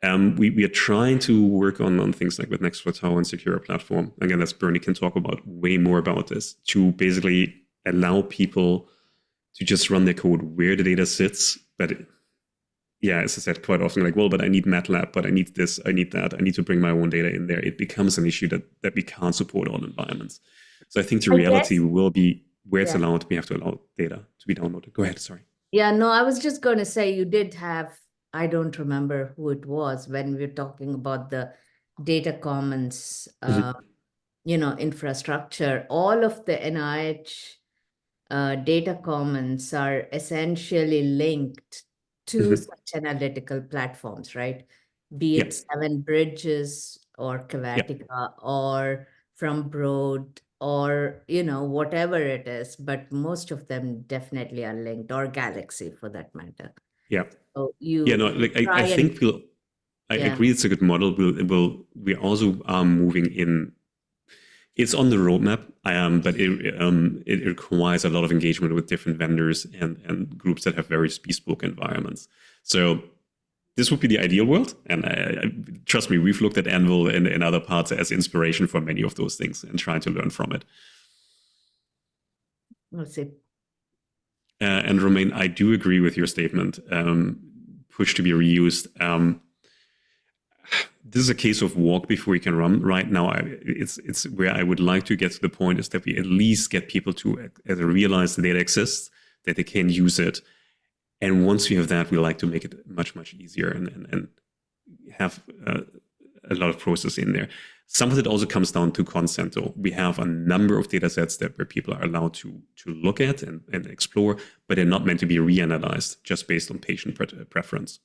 We are trying to work on things like with Next4 Tower and Secure Platform. Again, that's Bernie can talk about way more about this, to basically allow people to just run their code where the data sits. But as I said, quite often, like, well, but I need MATLAB, but I need this, I need that, I need to bring my own data in there. It becomes an issue that we can't support all environments. So I think the reality will be where it's allowed, we have to allow data to be downloaded. Go ahead, sorry. Yeah, no, I was just going to say you did have, I don't remember who it was when we were talking about the data commons, infrastructure. All of the NIH data commons are essentially linked to such analytical platforms, right? Be it Seven Bridges or Kavatica or from Broad or, whatever it is, but most of them definitely are linked, or Galaxy for that matter. Yeah. So I think I agree it's a good model. We also are moving in. It's on the roadmap, but it requires a lot of engagement with different vendors and groups that have very bespoke environments. So this would be the ideal world. And trust me, we've looked at Anvil and other parts as inspiration for many of those things and trying to learn from it. Let's see. And Romain, I do agree with your statement. Push to be reused. This is a case of walk before you can run. Right now, it's where I would like to get to the point is that we at least get people to realize the data exists, that they can use it. And once we have that, we like to make it much, much easier and have a lot of process in there. Some of it also comes down to consent, though. We have a number of data sets where people are allowed to look at and explore, but they're not meant to be reanalyzed just based on patient preference.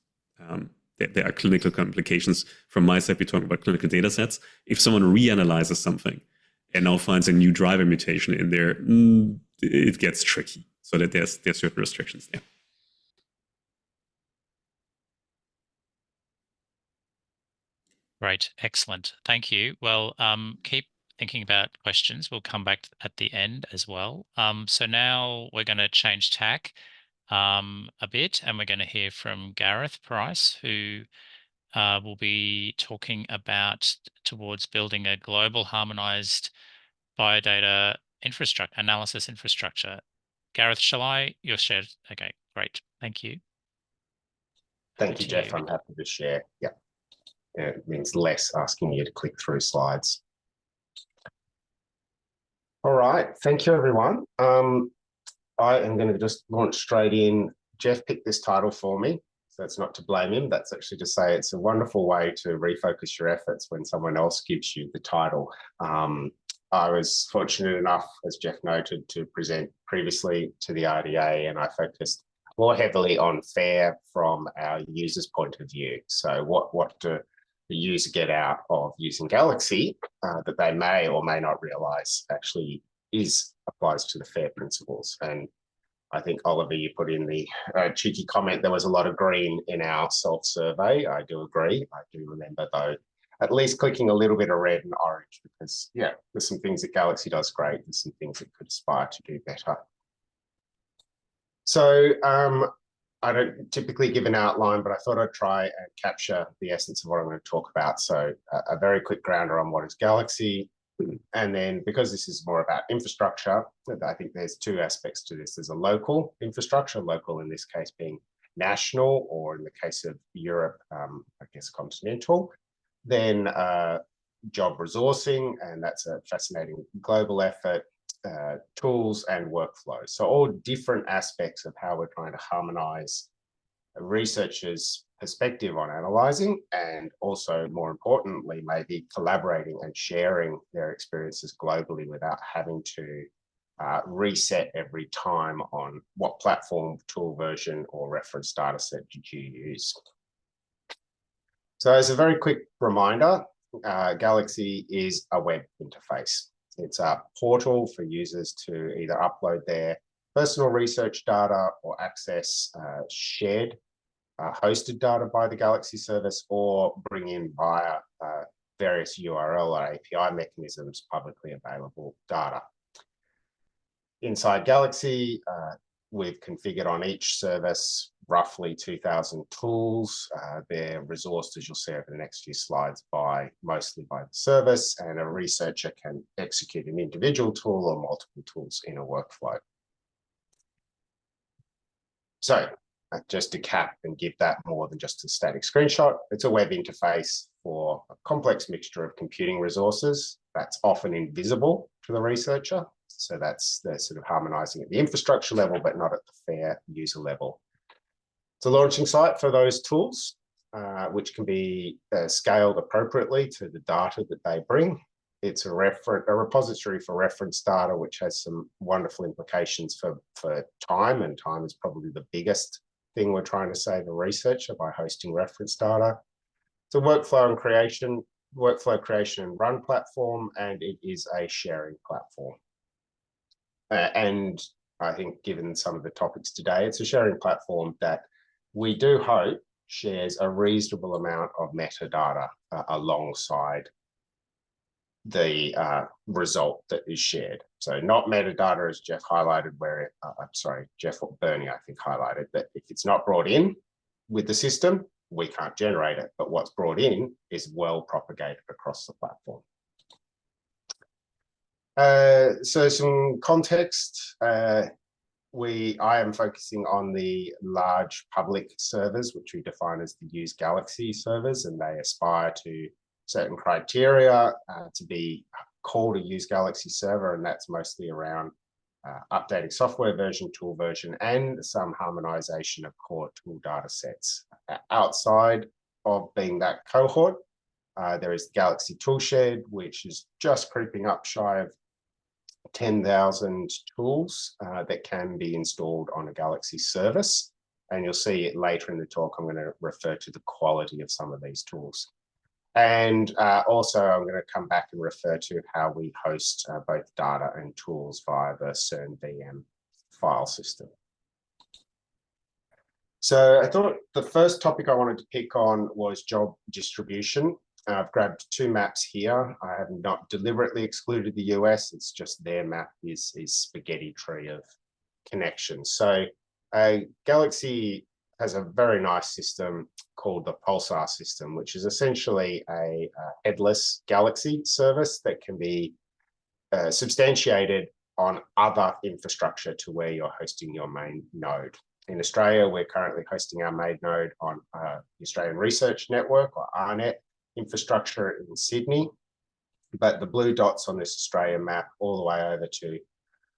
There are clinical complications. From my side, we're talking about clinical data sets. If someone reanalyzes something and now finds a new driver mutation in there, it gets tricky. So that there's certain restrictions there. Great, excellent. Thank you. Well, keep thinking about questions. We'll come back at the end as well. So now we're going to change tack a bit, and we're going to hear from Gareth Price, who will be talking about towards building a global harmonized biodata analysis infrastructure. Gareth, you'll share? Okay, great. Thank you. Thank you, Jeff. I'm happy to share. Yeah. It means less asking you to click through slides. All right. Thank you, everyone. I am going to just launch straight in. Jeff picked this title for me, so that's not to blame him. That's actually to say it's a wonderful way to refocus your efforts when someone else gives you the title. I was fortunate enough, as Jeff noted, to present previously to the RDA, and I focused more heavily on FAIR from our user's point of view. So what do the user get out of using Galaxy that they may or may not realize actually applies to the FAIR principles. And I think, Oliver, you put in the cheeky comment, there was a lot of green in our self-survey. I do agree. I do remember, though, at least clicking a little bit of red and orange because, yeah, there's some things that Galaxy does great. There's some things it could aspire to do better. So I don't typically give an outline, but I thought I'd try and capture the essence of what I'm going to talk about. So a very quick grounder on what is Galaxy. And then because this is more about infrastructure, I think there's two aspects to this. There's a local infrastructure, local in this case being national, or in the case of Europe, I guess continental. Then job resourcing, and that's a fascinating global effort. Tools and workflows. So all different aspects of how we're trying to harmonize a researcher's perspective on analyzing, and also more importantly, maybe collaborating and sharing their experiences globally without having to reset every time on what platform, tool version, or reference data set did you use. So as a very quick reminder, Galaxy is a web interface. It's a portal for users to either upload their personal research data or access shared hosted data by the Galaxy service, or bring in via various URL or API mechanisms publicly available data. Inside Galaxy, we've configured on each service roughly 2,000 tools. They're resourced, as you'll see over the next few slides, mostly by the service, and a researcher can execute an individual tool or multiple tools in a workflow. So just to cap and give that more than just a static screenshot, it's a web interface for a complex mixture of computing resources that's often invisible to the researcher. So that's the sort of harmonizing at the infrastructure level, but not at the FAIR user level. It's a launching site for those tools, which can be scaled appropriately to the data that they bring. It's a repository for reference data, which has some wonderful implications for time, and time is probably the biggest thing we're trying to save a researcher by hosting reference data. It's a workflow creation and run platform, and it is a sharing platform. And I think given some of the topics today, it's a sharing platform that we do hope shares a reasonable amount of metadata alongside the result that is shared. So not metadata, as Jeff highlighted, where, Jeff or Bernie, I think, highlighted that if it's not brought in with the system, we can't generate it. But what's brought in is well propagated across the platform. So some context. I am focusing on the large public servers, which we define as the Use Galaxy servers, and they aspire to certain criteria to be called a Use Galaxy server, and that's mostly around updating software version, tool version, and some harmonization of core tool data sets. Outside of being that cohort, There is the Galaxy Toolshed, which is just creeping up shy of 10,000 tools that can be installed on a Galaxy service. And you'll see it later in the talk, I'm going to refer to the quality of some of these tools. And also I'm going to come back and refer to how we host both data and tools via the CERN VM file system. So I thought the first topic I wanted to pick on was job distribution. I've grabbed two maps here. I have not deliberately excluded the US. It's just their map is spaghetti tree of connections. So Galaxy has a very nice system called the Pulsar system, which is essentially a headless Galaxy service that can be substantiated on other infrastructure to where you're hosting your main node. In Australia, we're currently hosting our main node on the Australian Research Network, or AARNet, infrastructure in Sydney. But the blue dots on this Australian map all the way over to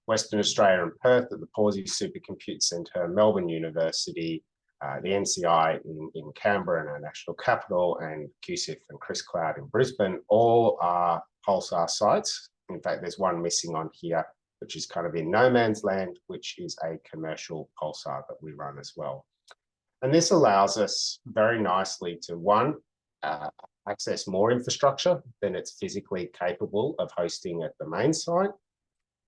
Western Australia and Perth at the Pawsey Supercompute Centre, Melbourne University, the NCI in Canberra and our national capital, and QCIF and Chris Cloud in Brisbane, all are Pulsar sites. In fact, there's one missing on here, which is kind of in no man's land, which is a commercial Pulsar that we run as well. And this allows us very nicely to, one, access more infrastructure than it's physically capable of hosting at the main site.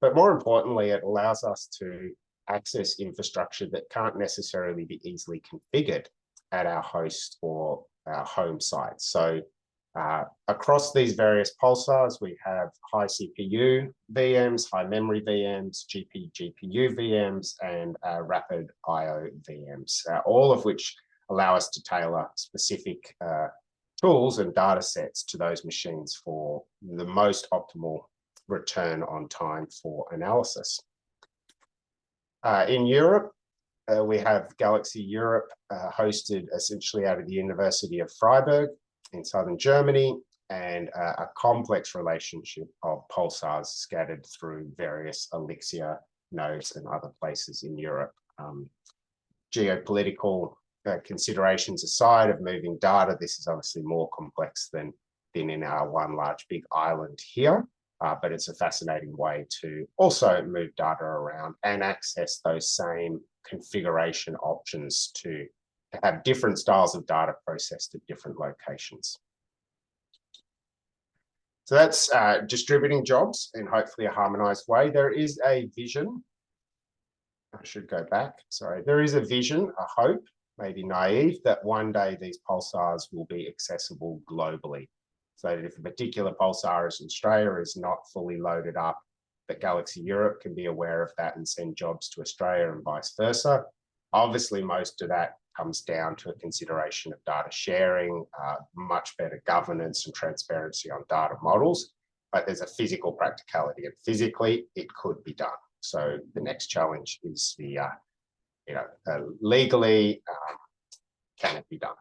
But more importantly, it allows us to access infrastructure that can't necessarily be easily configured at our host or our home site. So across these various Pulsars, we have high CPU VMs, high memory VMs, GPU VMs, and rapid IO VMs, all of which allow us to tailor specific tools and data sets to those machines for the most optimal return on time for analysis. In Europe, we have Galaxy Europe hosted essentially out of the University of Freiburg in southern Germany, and a complex relationship of pulsars scattered through various Elixir nodes and other places in Europe. Geopolitical considerations aside of moving data, this is obviously more complex than in our one large big island here. But it's a fascinating way to also move data around and access those same configuration options to have different styles of data processed at different locations. So that's distributing jobs in hopefully a harmonized way. There is a vision. I should go back. Sorry. There is a vision, a hope, maybe naive, that one day these pulsars will be accessible globally. So that if a particular pulsar in Australia is not fully loaded up, that Galaxy Europe can be aware of that and send jobs to Australia and vice versa. Obviously, most of that comes down to a consideration of data sharing, much better governance and transparency on data models, but there's a physical practicality, and physically it could be done. So the next challenge is the, legally, can it be done?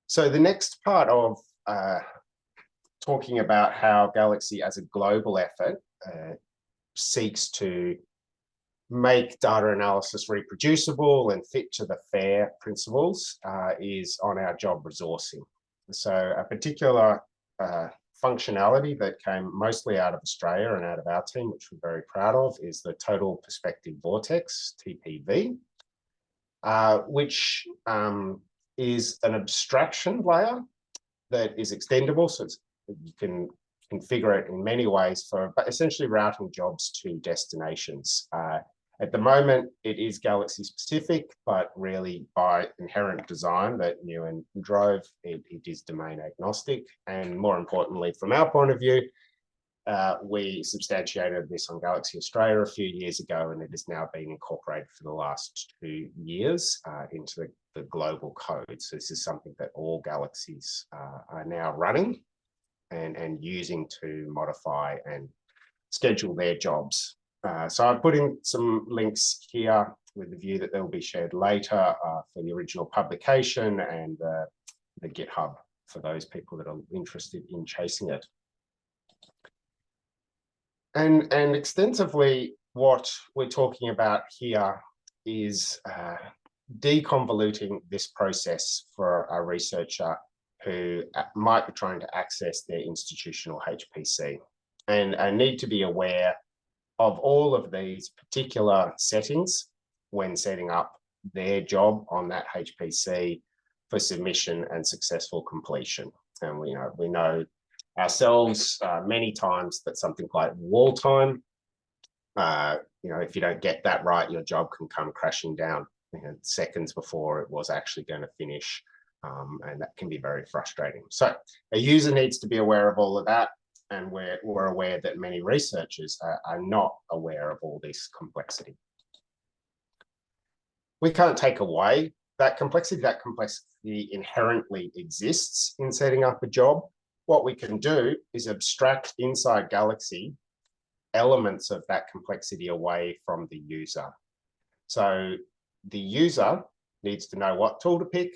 So the next part of talking about how Galaxy as a global effort seeks to make data analysis reproducible and fit to the FAIR principles is on our job resourcing. So a particular functionality that came mostly out of Australia and out of our team, which we're very proud of, is the Total Perspective Vortex, TPV, which is an abstraction layer that is extendable. So you can configure it in many ways for essentially routing jobs to destinations. At the moment, it is Galaxy specific, but really by inherent design that Nguyen drove, it is domain agnostic. And more importantly, from our point of view, we substantiated this on Galaxy Australia a few years ago, and it has now been incorporated for the last 2 years into the global code. So this is something that all Galaxies are now running and using to modify and schedule their jobs. So I've put in some links here with the view that they will be shared later for the original publication and the GitHub for those people that are interested in chasing it. And extensively, what we're talking about here is deconvoluting this process for a researcher who might be trying to access their institutional HPC and need to be aware of all of these particular settings when setting up their job on that HPC for submission and successful completion. And we know ourselves many times that something like wall time, if you don't get that right, your job can come crashing down seconds before it was actually going to finish. And that can be very frustrating. So a user needs to be aware of all of that. And we're aware that many researchers are not aware of all this complexity. We can't take away that complexity. That complexity inherently exists in setting up a job. What we can do is abstract inside Galaxy elements of that complexity away from the user. So the user needs to know what tool to pick.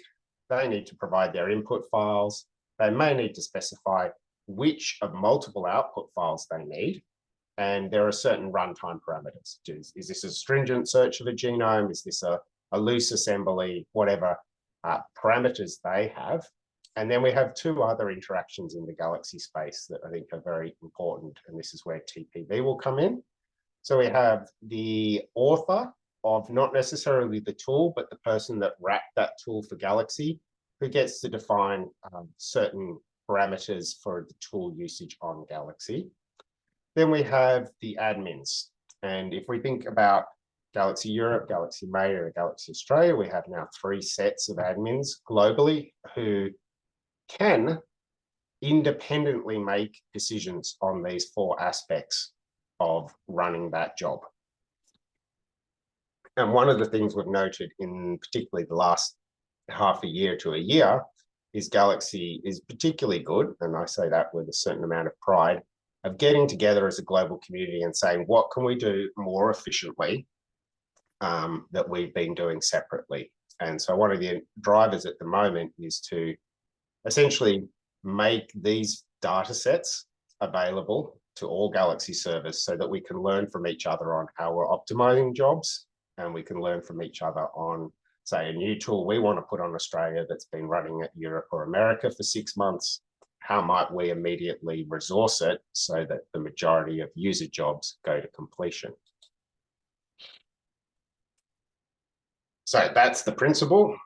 They need to provide their input files. They may need to specify which of multiple output files they need. And there are certain runtime parameters. Is this a stringent search of a genome? Is this a loose assembly? Whatever parameters they have. And then we have two other interactions in the Galaxy space that I think are very important. And this is where TPV will come in. So we have the author of not necessarily the tool, but the person that wrapped that tool for Galaxy, who gets to define certain parameters for the tool usage on Galaxy. Then we have the admins. And if we think about Galaxy Europe, Galaxy Meta, and Galaxy Australia, we have now 3 sets of admins globally who can independently make decisions on these 4 aspects of running that job. And one of the things we've noted in particularly the last half a year to a year is Galaxy is particularly good, and I say that with a certain amount of pride, of getting together as a global community and saying, what can we do more efficiently that we've been doing separately? And so one of the drivers at the moment is to essentially make these data sets available to all Galaxy servers so that we can learn from each other on how we're optimizing jobs, and we can learn from each other on, say, a new tool we want to put on Australia that's been running at Europe or America for 6 months. How might we immediately resource it so that the majority of user jobs go to completion? So that's the principle.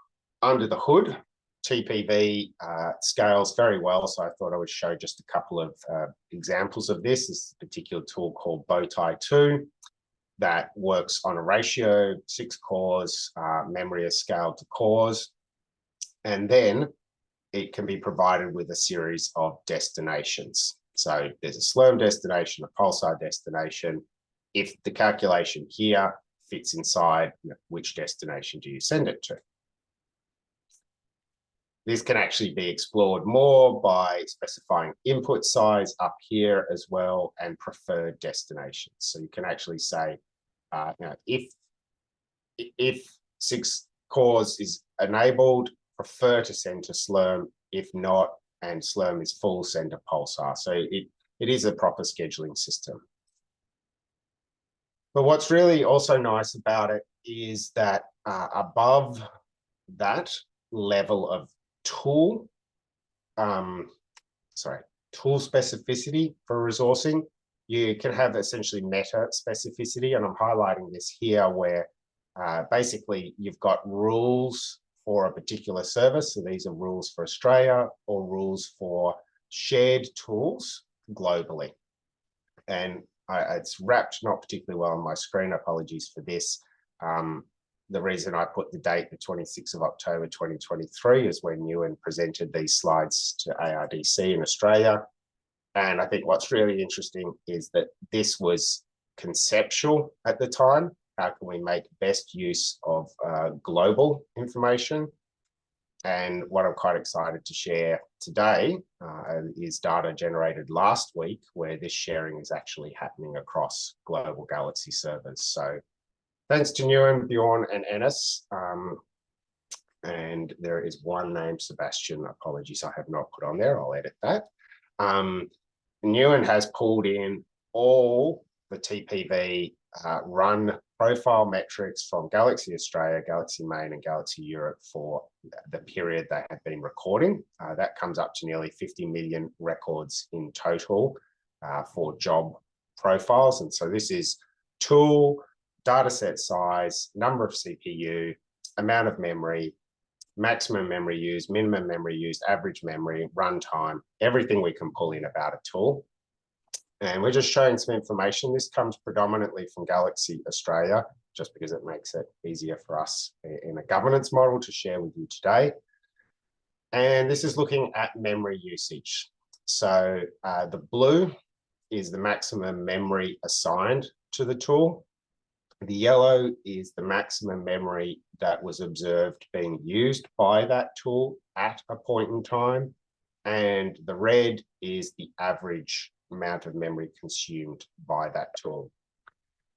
Under the hood, TPV scales very well. So I thought I would show just a couple of examples of this. This is a particular tool called Bowtie 2 that works on a ratio, 6 cores, memory is scaled to cores. And then it can be provided with a series of destinations. So there's a Slurm destination, a Pulsar destination. If the calculation here fits inside, which destination do you send it to? This can actually be explored more by specifying input size up here as well and preferred destinations. So you can actually say, if 6 cores is enabled, prefer to send to Slurm. If not, and Slurm is full, send to Pulsar. So it is a proper scheduling system. But what's really also nice about it is that above that level of tool specificity for resourcing, you can have essentially meta specificity. And I'm highlighting this here where basically you've got rules for a particular service. So these are rules for Australia or rules for shared tools globally. And it's wrapped not particularly well on my screen. Apologies for this. The reason I put the date, the 26th of October 2023, is when Ewan presented these slides to ARDC in Australia. And I think what's really interesting is that this was conceptual at the time. How can we make best use of global information? And what I'm quite excited to share today is data generated last week where this sharing is actually happening across global Galaxy servers. So thanks to Ewan, Bjorn, and Ennis. And there is one name, Sebastian. Apologies, I have not put on there. I'll edit that. Ewan has pulled in all the TPV run profile metrics from Galaxy Australia, Galaxy Main, and Galaxy Europe for the period they have been recording. That comes up to nearly 50 million records in total for job profiles. And so this is tool, dataset size, number of CPU, amount of memory, maximum memory used, minimum memory used, average memory, runtime, everything we can pull in about a tool. And we're just showing some information. This comes predominantly from Galaxy Australia, just because it makes it easier for us in a governance model to share with you today. And this is looking at memory usage. So the blue is the maximum memory assigned to the tool. The yellow is the maximum memory that was observed being used by that tool at a point in time. And the red is the average amount of memory consumed by that tool.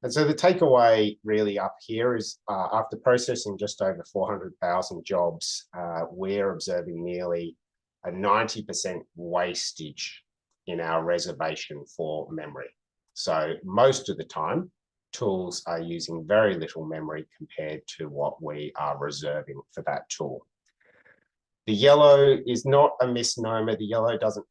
And so the takeaway really up here is after processing just over 400,000 jobs, we're observing nearly a 90% wastage in our reservation for memory. So most of the time, tools are using very little memory compared to what we are reserving for that tool. The yellow is not a misnomer. The yellow doesn't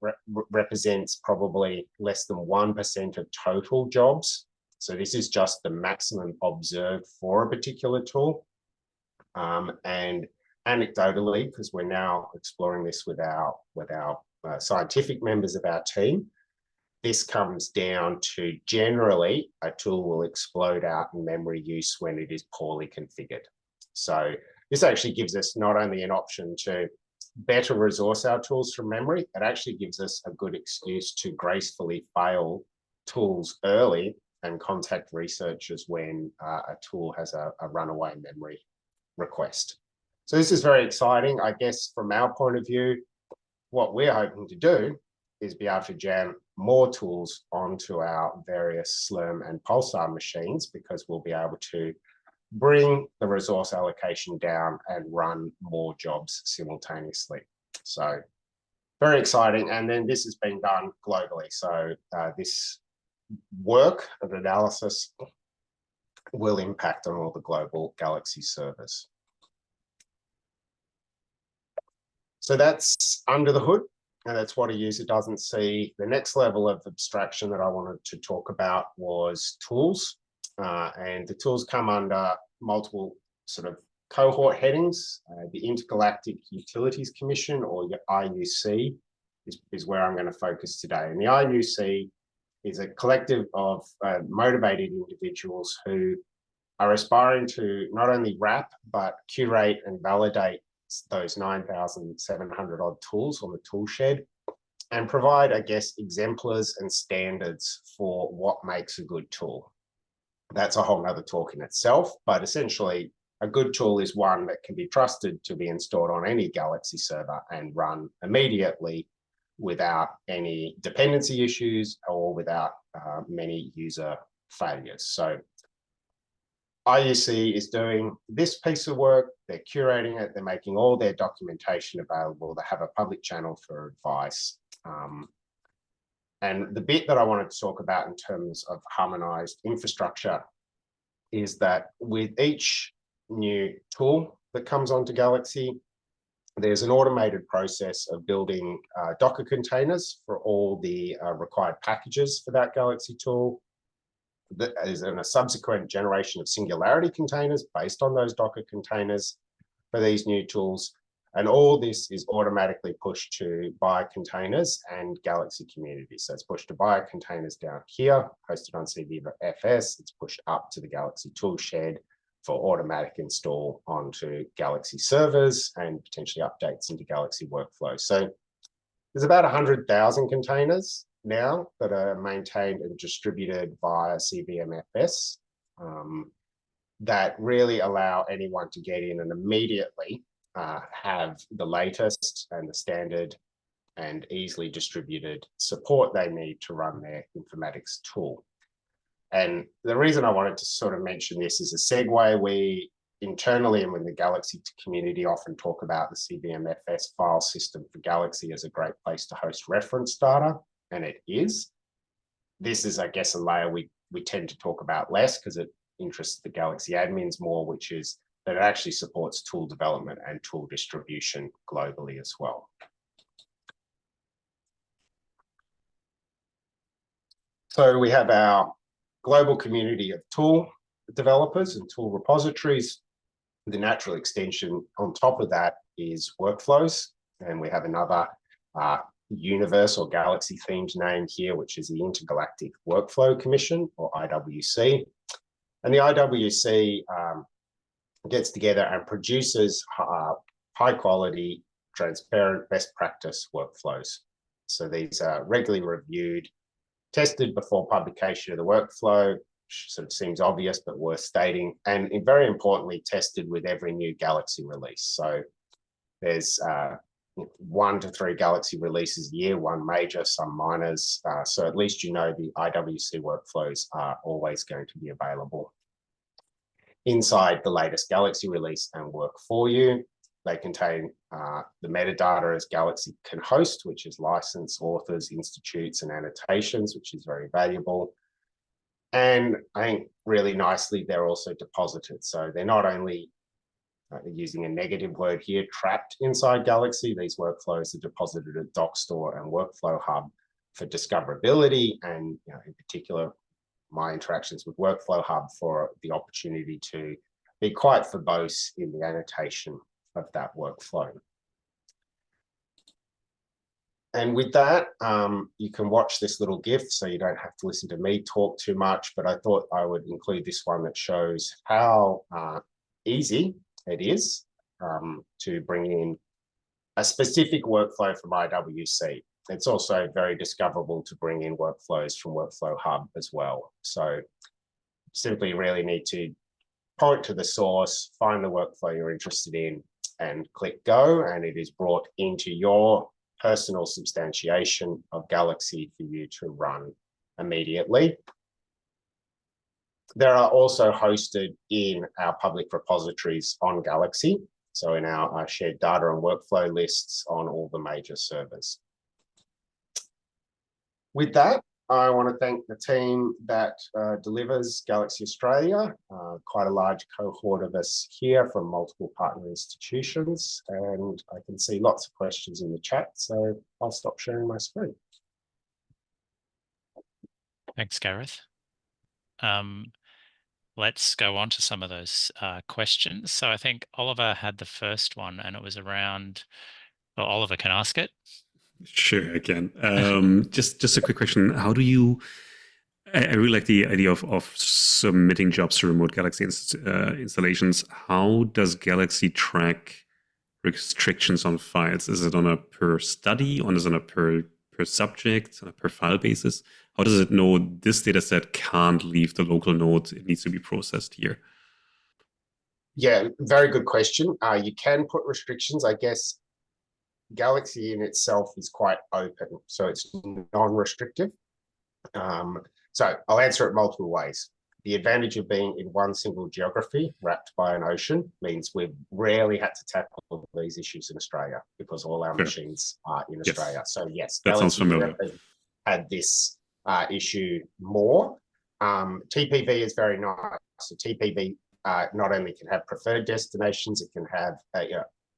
represents probably less than 1% of total jobs. So this is just the maximum observed for a particular tool. And anecdotally, because we're now exploring this with our scientific members of our team, this comes down to generally a tool will explode out in memory use when it is poorly configured. So this actually gives us not only an option to better resource our tools from memory, it actually gives us a good excuse to gracefully fail tools early and contact researchers when a tool has a runaway memory request. So this is very exciting. I guess from our point of view, what we're hoping to do is be able to jam more tools onto our various Slurm and Pulsar machines, because we'll be able to bring the resource allocation down and run more jobs simultaneously. So very exciting. And then this has been done globally. So this work of analysis will impact on all the global Galaxy servers. So that's under the hood, and that's what a user doesn't see. The next level of abstraction that I wanted to talk about was tools. And the tools come under multiple sort of cohort headings. The Intergalactic Utilities Commission, or your IUC, is where I'm going to focus today. And the IUC is a collective of motivated individuals who are aspiring to not only wrap, but curate and validate those 9,700 odd tools on the tool shed, and provide, I guess, exemplars and standards for what makes a good tool. That's a whole nother talk in itself, but essentially a good tool is one that can be trusted to be installed on any Galaxy server and run immediately without any dependency issues or without many user failures. So IUC is doing this piece of work, they're curating it, they're making all their documentation available, they have a public channel for advice. And the bit that I wanted to talk about in terms of harmonized infrastructure is that with each new tool that comes onto Galaxy, there's an automated process of building Docker containers for all the required packages for that Galaxy tool. That is in a subsequent generation of Singularity containers based on those Docker containers for these new tools. And all this is automatically pushed to Bio containers and Galaxy community. So it's pushed to Bio containers down here, hosted on CVFS. It's pushed up to the Galaxy tool shed for automatic install onto Galaxy servers and potentially updates into Galaxy workflows. So there's about 100,000 containers now that are maintained and distributed via CVMFS that really allow anyone to get in and immediately have the latest and the standard and easily distributed support they need to run their informatics tool. And the reason I wanted to sort of mention this is a segue. We internally and with the Galaxy community often talk about the CVMFS file system for Galaxy as a great place to host reference data, and it is. This is, I guess, a layer we we tend to talk about less because it interests the Galaxy admins more, which is that it actually supports tool development and tool distribution globally as well. So we have our global community of tool developers and tool repositories. The natural extension on top of that is workflows. And we have another universe or Galaxy themed name here, which is the Intergalactic Workflow Commission, or IWC. And the IWC gets together and produces high quality, transparent, best practice workflows. So these are regularly reviewed, tested before publication of the workflow, which sort of seems obvious, but worth stating. And very importantly, tested with every new Galaxy release. So there's 1 to 3 Galaxy releases a year, one major, some minors. So at least you know the IWC workflows are always going to be available inside the latest Galaxy release and work for you. They contain the metadata as Galaxy can host, which is license, authors, institutes, and annotations, which is very valuable. And I think really nicely, they're also deposited. So they're not only using a negative word here, trapped inside Galaxy. These workflows are deposited at DocStore and Workflow Hub for discoverability, and in particular, my interactions with Workflow Hub for the opportunity to be quite verbose in the annotation of that workflow. And with that, you can watch this little GIF, so you don't have to listen to me talk too much, but I thought I would include this one that shows how easy it is to bring in a specific workflow from IWC. It's also very discoverable to bring in workflows from Workflow Hub as well. So simply really need to point to the source, find the workflow you're interested in, and click go, and it is brought into your personal substantiation of Galaxy for you to run immediately. There are also hosted in our public repositories on Galaxy, so in our shared data and workflow lists on all the major servers. With that, I want to thank the team that delivers Galaxy Australia, quite a large cohort of us here from multiple partner institutions, and I can see lots of questions in the chat, so I'll stop sharing my screen. Thanks, Gareth. Let's go on to some of those questions. So I think Oliver had the first one, and it was around, well, Oliver can ask it. Sure, I can. Just a quick question. How do you, I really like the idea of submitting jobs to remote Galaxy installations. How does Galaxy track restrictions on files? Is it on a per study, or is it on a per subject, on a per file basis? How does it know this data set can't leave the local node? It needs to be processed here. Yeah, very good question. You can put restrictions, I guess. Galaxy in itself is quite open, so it's non-restrictive. So I'll answer it multiple ways. The advantage of being in one single geography wrapped by an ocean means we've rarely had to tackle these issues in Australia because all our machines are in Australia. So yes, that sounds familiar. Had this issue more. TPV is very nice. So TPV not only can have preferred destinations, it can have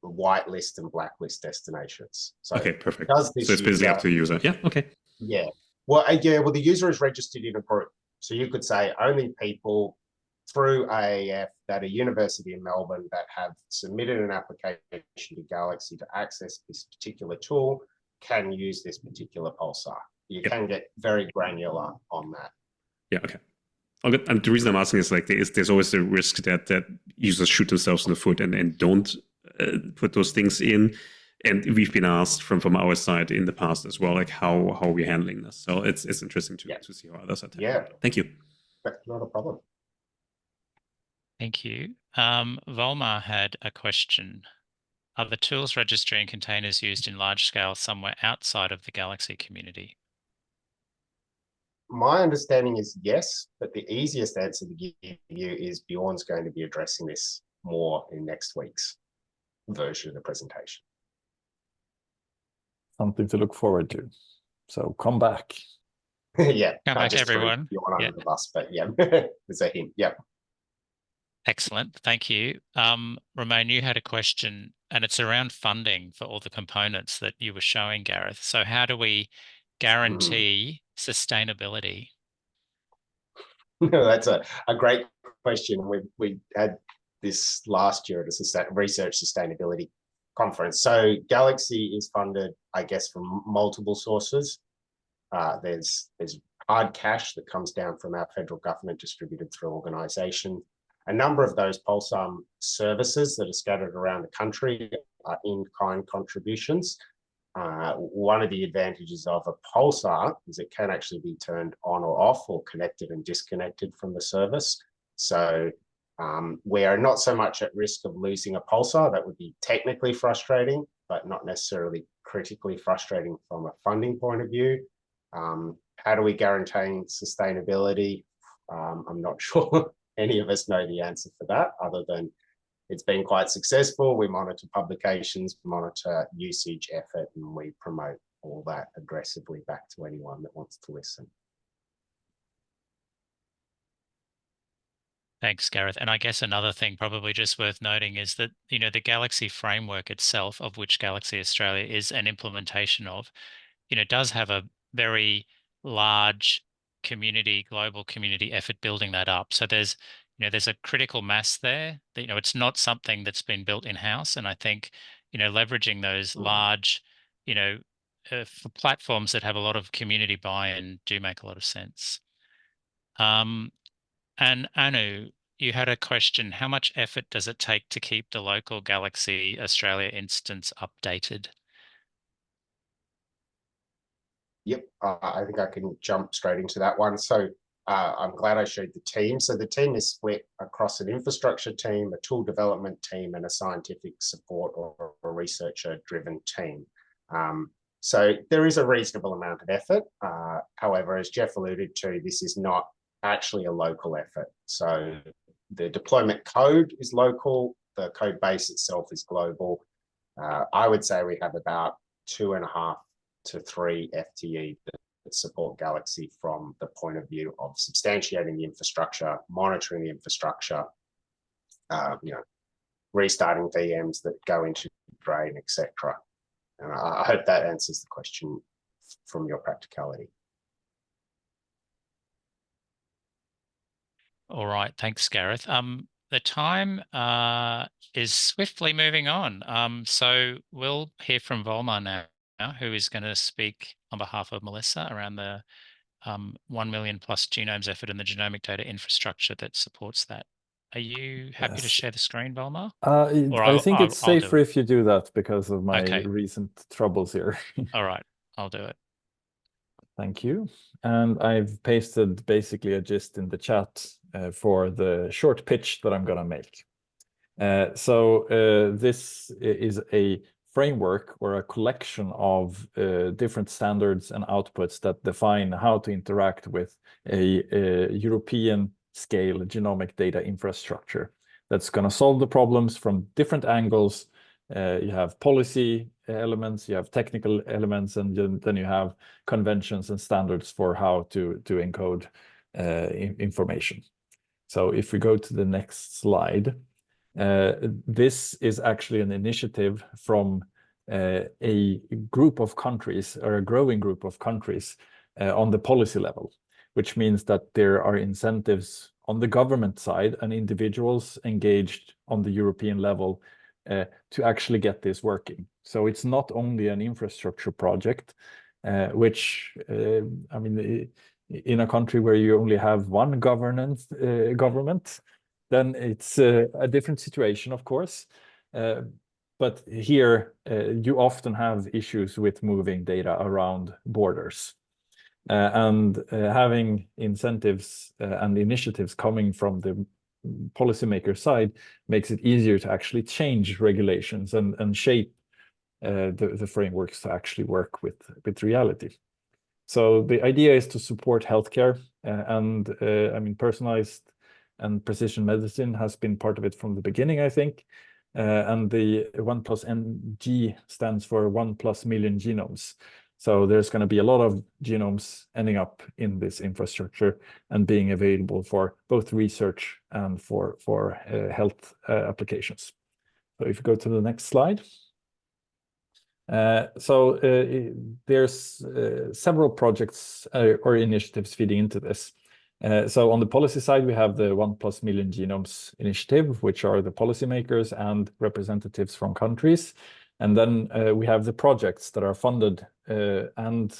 whitelist and blacklist destinations. So okay, perfect. Does this so it's basically up to the user. Yeah, okay. Yeah. Well, the user is registered in a group. So you could say only people through AAF that are University of Melbourne that have submitted an application to Galaxy to access this particular tool can use this particular pulsar. You can get very granular on that. Yeah, okay. And the reason I'm asking is like there's always the risk that users shoot themselves in the foot and don't put those things in. And we've been asked from our side in the past as well, like how are we handling this? So it's interesting to see how others are tackling. Yeah. Thank you. That's not a problem. Thank you. Volmar had a question. Are the tools registry and containers used in large scale somewhere outside of the Galaxy community? My understanding is yes, but the easiest answer to give you is Bjorn's going to be addressing this more in next week's version of the presentation. Something to look forward to. So come back. Yeah, Come I back, just threw everyone. you one Yeah. under the bus, but yeah, there's a hint. Yep. Excellent. Thank you. Romain, you had a question, and it's around funding for all the components that you were showing, Gareth. So how do we guarantee sustainability? That's a great question. We had this last year at a research sustainability conference. So Galaxy is funded, I guess, from multiple sources. There's hard cash that comes down from our federal government distributed through organisation. A number of those pulsar services that are scattered around the country are in-kind contributions. One of the advantages of a pulsar is it can actually be turned on or off, or connected and disconnected from the service. So we are not so much at risk of losing a pulsar. That would be technically frustrating, but not necessarily critically frustrating from a funding point of view. How do we guarantee sustainability? I'm not sure any of us know the answer for that, other than it's been quite successful. We monitor publications, monitor usage, effort, and we promote all that aggressively back to anyone that wants to listen. Thanks, Gareth. And I guess another thing probably just worth noting is that, you know, the Galaxy framework itself, of which Galaxy Australia is an implementation of, you know, does have a very large community, global community effort building that up. So there's, you know, there's a critical mass there that, you know, it's not something that's been built in-house. And I think, you know, leveraging those large, you know, for platforms that have a lot of community buy-in do make a lot of sense. And Anu, you had a question. How much effort does it take to keep the local Galaxy Australia instance updated? Yep, I think I can jump straight into that one. So I'm glad I showed the team. So the team is split across an infrastructure team, a tool development team, and a scientific support or a researcher-driven team. So there is a reasonable amount of effort. However, as Jeff alluded to, this is not actually a local effort. So the deployment code is local. The code base itself is global. I would say we have about 2.5 to 3 FTE that support Galaxy from the point of view of substantiating the infrastructure, monitoring the infrastructure, you know, restarting VMs that go into drain, etc. And I hope that answers the question from your practicality. All right, thanks, Gareth. The time is swiftly moving on. So we'll hear from Volmar now, who is going to speak on behalf of Melissa around the 1 million plus genomes effort and the genomic data infrastructure that supports that. Are you happy to share the screen, Volmar? I think it's safer if you do that because of my recent troubles here. All right, I'll do it. Thank you. And I've pasted basically a gist in the chat for the short pitch that I'm going to make. So this is a framework or a collection of different standards and outputs that define how to interact with a European scale genomic data infrastructure that's going to solve the problems from different angles. You have policy elements, you have technical elements, and then you have conventions and standards for how to encode information. So if we go to the next slide, this is actually an initiative from a group of countries, or a growing group of countries on the policy level, which means that there are incentives on the government side and individuals engaged on the European level to actually get this working. So it's not only an infrastructure project, which, I mean, in a country where you only have one government, then it's a different situation, of course. But here, you often have issues with moving data around borders. And having incentives and initiatives coming from the policymaker side makes it easier to actually change regulations and shape the frameworks to actually work with reality. So the idea is to support healthcare, and I mean, personalized and precision medicine has been part of it from the beginning, I think. And the 1+NG stands for 1+ million genomes. So there's going to be a lot of genomes ending up in this infrastructure and being available for both research and for health applications. So if you go to the next slide. There's several projects or initiatives feeding into this. So on the policy side, we have the 1+ Million Genomes Initiative, which are the policymakers and representatives from countries. And then we have the projects that are funded and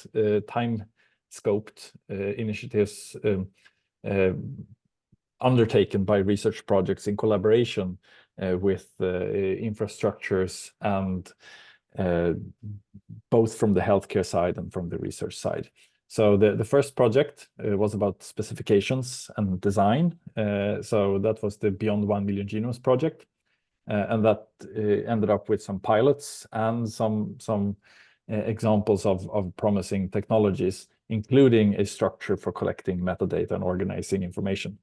time-scoped initiatives undertaken by research projects in collaboration with infrastructures and both from the healthcare side and from the research side. So the first project was about specifications and design. So that was the Beyond 1 Million Genomes project. And that ended up with some pilots and some examples of promising technologies, including a structure for collecting metadata and organizing information.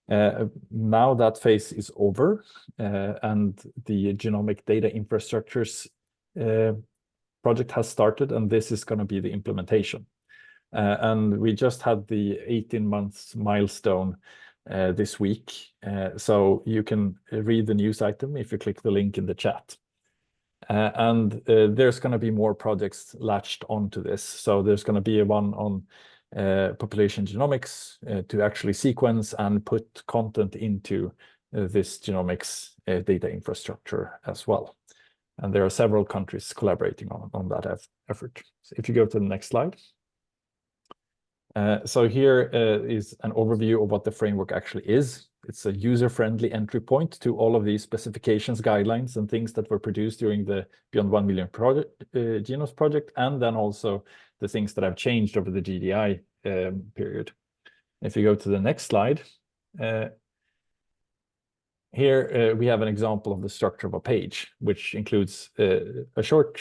Now that phase is over, and the genomic data infrastructures project has started, and this is going to be the implementation. And we just had the 18 months milestone this week. So you can read the news item if you click the link in the chat. And there's going to be more projects latched onto this. So there's going to be one on population genomics to actually sequence and put content into this genomics data infrastructure as well. And there are several countries collaborating on that effort. So if you go to the next slide. So here is an overview of what the framework actually is. It's a user-friendly entry point to all of these specifications, guidelines, and things that were produced during the Beyond 1 Million Genomes project, and then also the things that have changed over the GDI period. If you go to the next slide, here we have an example of the structure of a page, which includes a short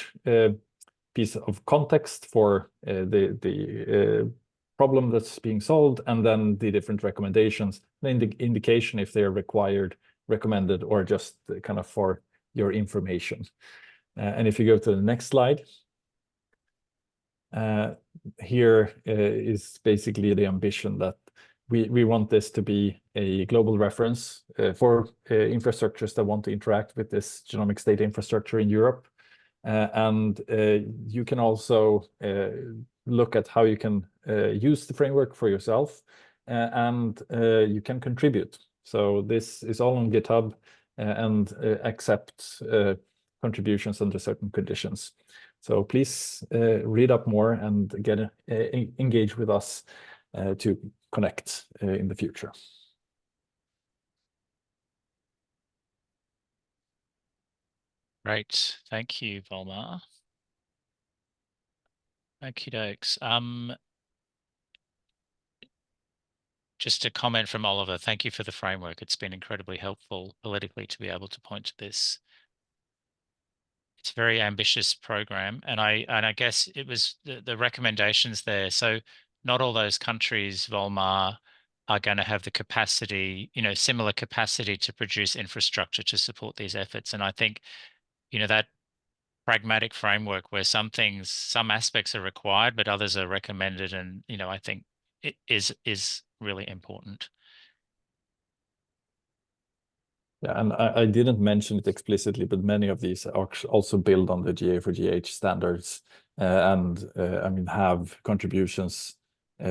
piece of context for the problem that's being solved, and then the different recommendations, the indication if they're required, recommended, or just kind of for your information. And if you go to the next slide, here is basically the ambition that we want this to be a global reference for infrastructures that want to interact with this genomics data infrastructure in Europe. And you can also look at how you can use the framework for yourself, and you can contribute. So this is all on GitHub, and accept contributions under certain conditions. So please read up more and get engage with us to connect in the future. Great. Thank you, Volmar. Okie dokes. Just a comment from Oliver. Thank you for the framework. It's been incredibly helpful politically to be able to point to this. It's a very ambitious program, and I guess it was the recommendations there. So not all those countries, Volmar, are going to have the capacity, similar capacity to produce infrastructure to support these efforts. And I think, that pragmatic framework where some aspects are required, but others are recommended, and I think it is really important. Yeah, and I didn't mention it explicitly, but many of these are also build on the GA4GH standards, and I mean have contributions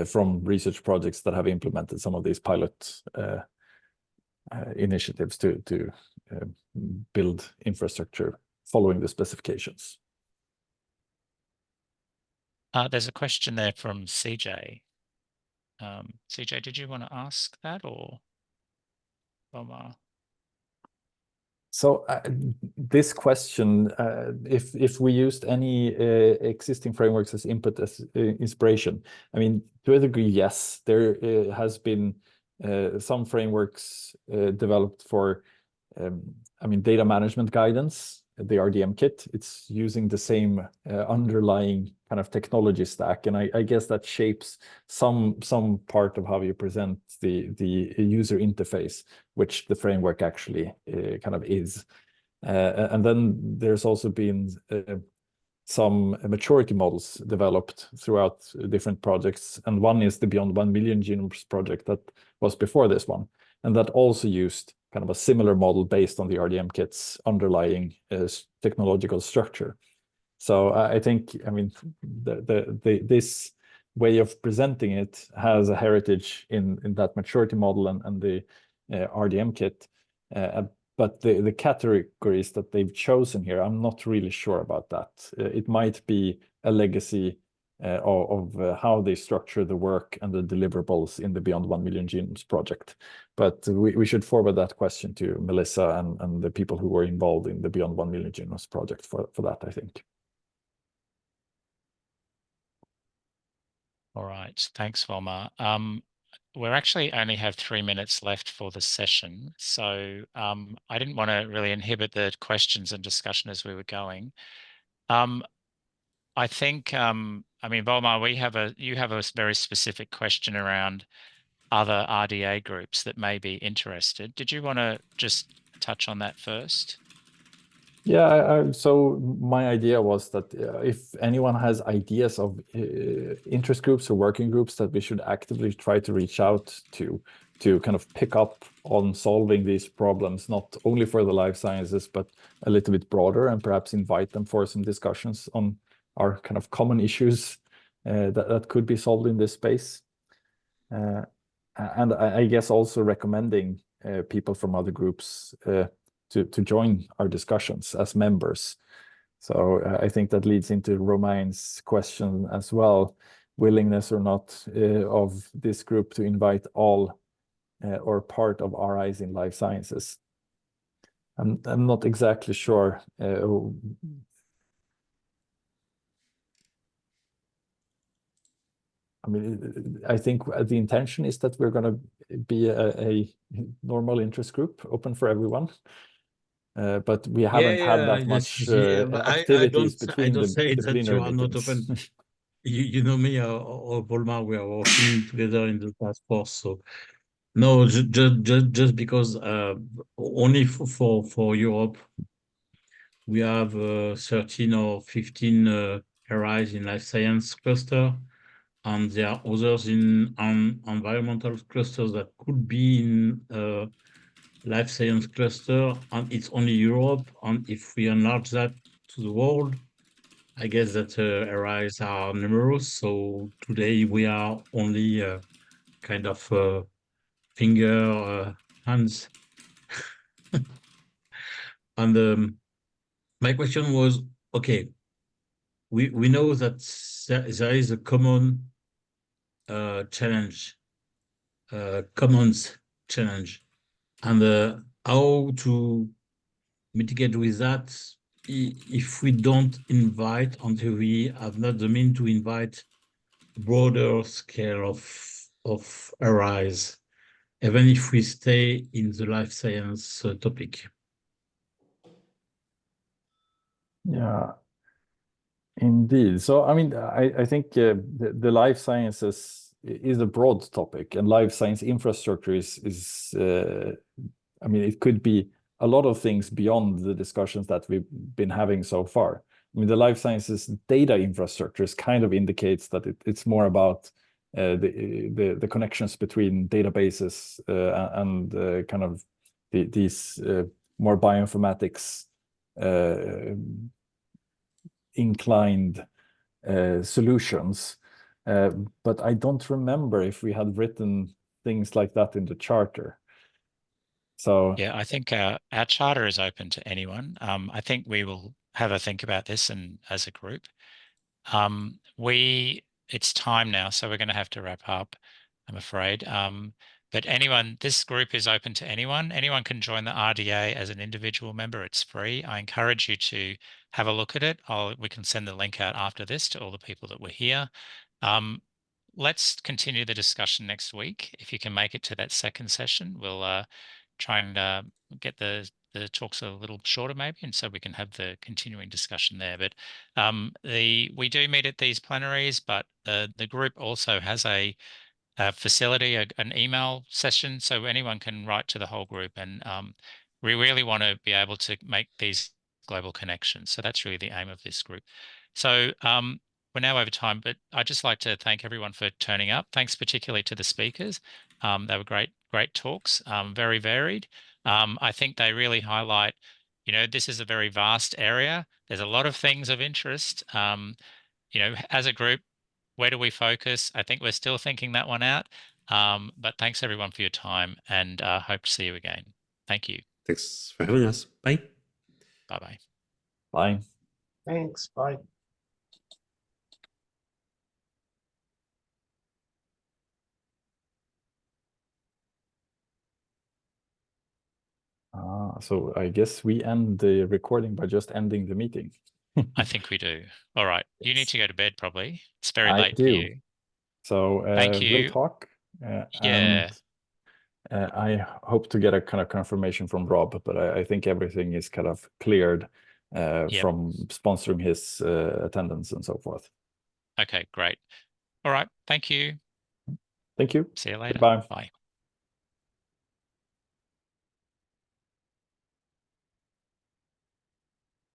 from research projects that have implemented some of these pilot initiatives to build infrastructure following the specifications. There's a question there from CJ. CJ, did you want to ask that, or Volmar? So this question, if we used any existing frameworks as input, as inspiration, I mean, to a degree, yes, there has been some frameworks developed for, I mean, data management guidance, the RDM kit. It's using the same underlying kind of technology stack, and I guess that shapes some part of how you present the user interface, which the framework actually kind of is. And then there's also been some maturity models developed throughout different projects. And one is the Beyond 1 Million Genomes project that was before this one. And that also used kind of a similar model based on the RDM kit's underlying technological structure. So I think, I mean, this way of presenting it has a heritage in that maturity model and the RDM kit. But the categories that they've chosen here, I'm not really sure about that. It might be a legacy of how they structure the work and the deliverables in the Beyond 1 Million Genomes project. But we should forward that question to Melissa and the people who were involved in the Beyond 1 Million Genomes project for that, I think. All right, thanks, Volmar. We actually only have 3 minutes left for the session, so I didn't want to really inhibit the questions and discussion as we were going. I think, I mean, Volmar, you have a very specific question around other RDA groups that may be interested. Did you want to just touch on that first? Yeah, so my idea was that if anyone has ideas of interest groups or working groups that we should actively try to reach out to kind of pick up on solving these problems, not only for the life sciences, but a little bit broader, and perhaps invite them for some discussions on our kind of common issues that could be solved in this space. And I guess also recommending people from other groups to join our discussions as members. So I think that leads into Romain's question as well, willingness or not of this group to invite all or part of RIs in life sciences. I'm not exactly sure. I mean, I think the intention is that we're going to be a normal interest group, open for everyone. But we haven't had that much activities between I don't say the that plenary you are not meetings. open. You know me or Volmar, we are working together in the task force. So no, just because only for Europe, we have 13 or 15 RIs in life science cluster, and there are others in environmental clusters that could be in life science cluster, and it's only Europe. And if we enlarge that to the world, I guess that RIs are numerous. So today we are only kind of hands. And my question was, okay, we know that there is a common challenge, commons challenge, and how to mitigate with that if we don't invite, until we have not the means to invite broader scale of RIs, even if we stay in the life science topic. Yeah, indeed. So, I mean, I think the life sciences is a broad topic, and life science infrastructure is I mean, it could be a lot of things beyond the discussions that we've been having so far. I mean, the life sciences data infrastructures kind of indicates that it's more about the connections between databases and kind of these more bioinformatics inclined solutions. But I don't remember if we had written things like that in the charter. So yeah, I think our charter is open to anyone. I think we will have a think about this and as a group. It's time now, so we're going to have to wrap up, I'm afraid. But this group is open to anyone. Anyone can join the RDA as an individual member. It's free. I encourage you to have a look at it. We can send the link out after this to all the people that were here. Let's continue the discussion next week. If you can make it to that second session, we'll try and get the talks a little shorter maybe, and so we can have the continuing discussion there. But we do meet at these plenaries, but the group also has a facility, an email session, so anyone can write to the whole group, and we really want to be able to make these global connections. So that's really the aim of this group. So we're now over time, but I'd just like to thank everyone for turning up. Thanks particularly to the speakers. They were great talks, very varied. I think they really highlight, this is a very vast area. There's a lot of things of interest. As a group, where do we focus? I think we're still thinking that one out. But thanks everyone for your time, and hope to see you again. Thank you. Thanks for having us. Bye. Bye-bye. Bye. Thanks. Bye. So I guess we end the recording by just ending the meeting. I think we do. All right. You need Yes. to go to bed probably. It's very I late for do. you. So Thank we'll you. talk. Yeah. And I hope to get a kind of confirmation from Rob, but I think everything is kind of cleared from sponsoring his attendance and so forth. Okay, great. All right. Thank you. Thank you. See you later. Goodbye. Bye.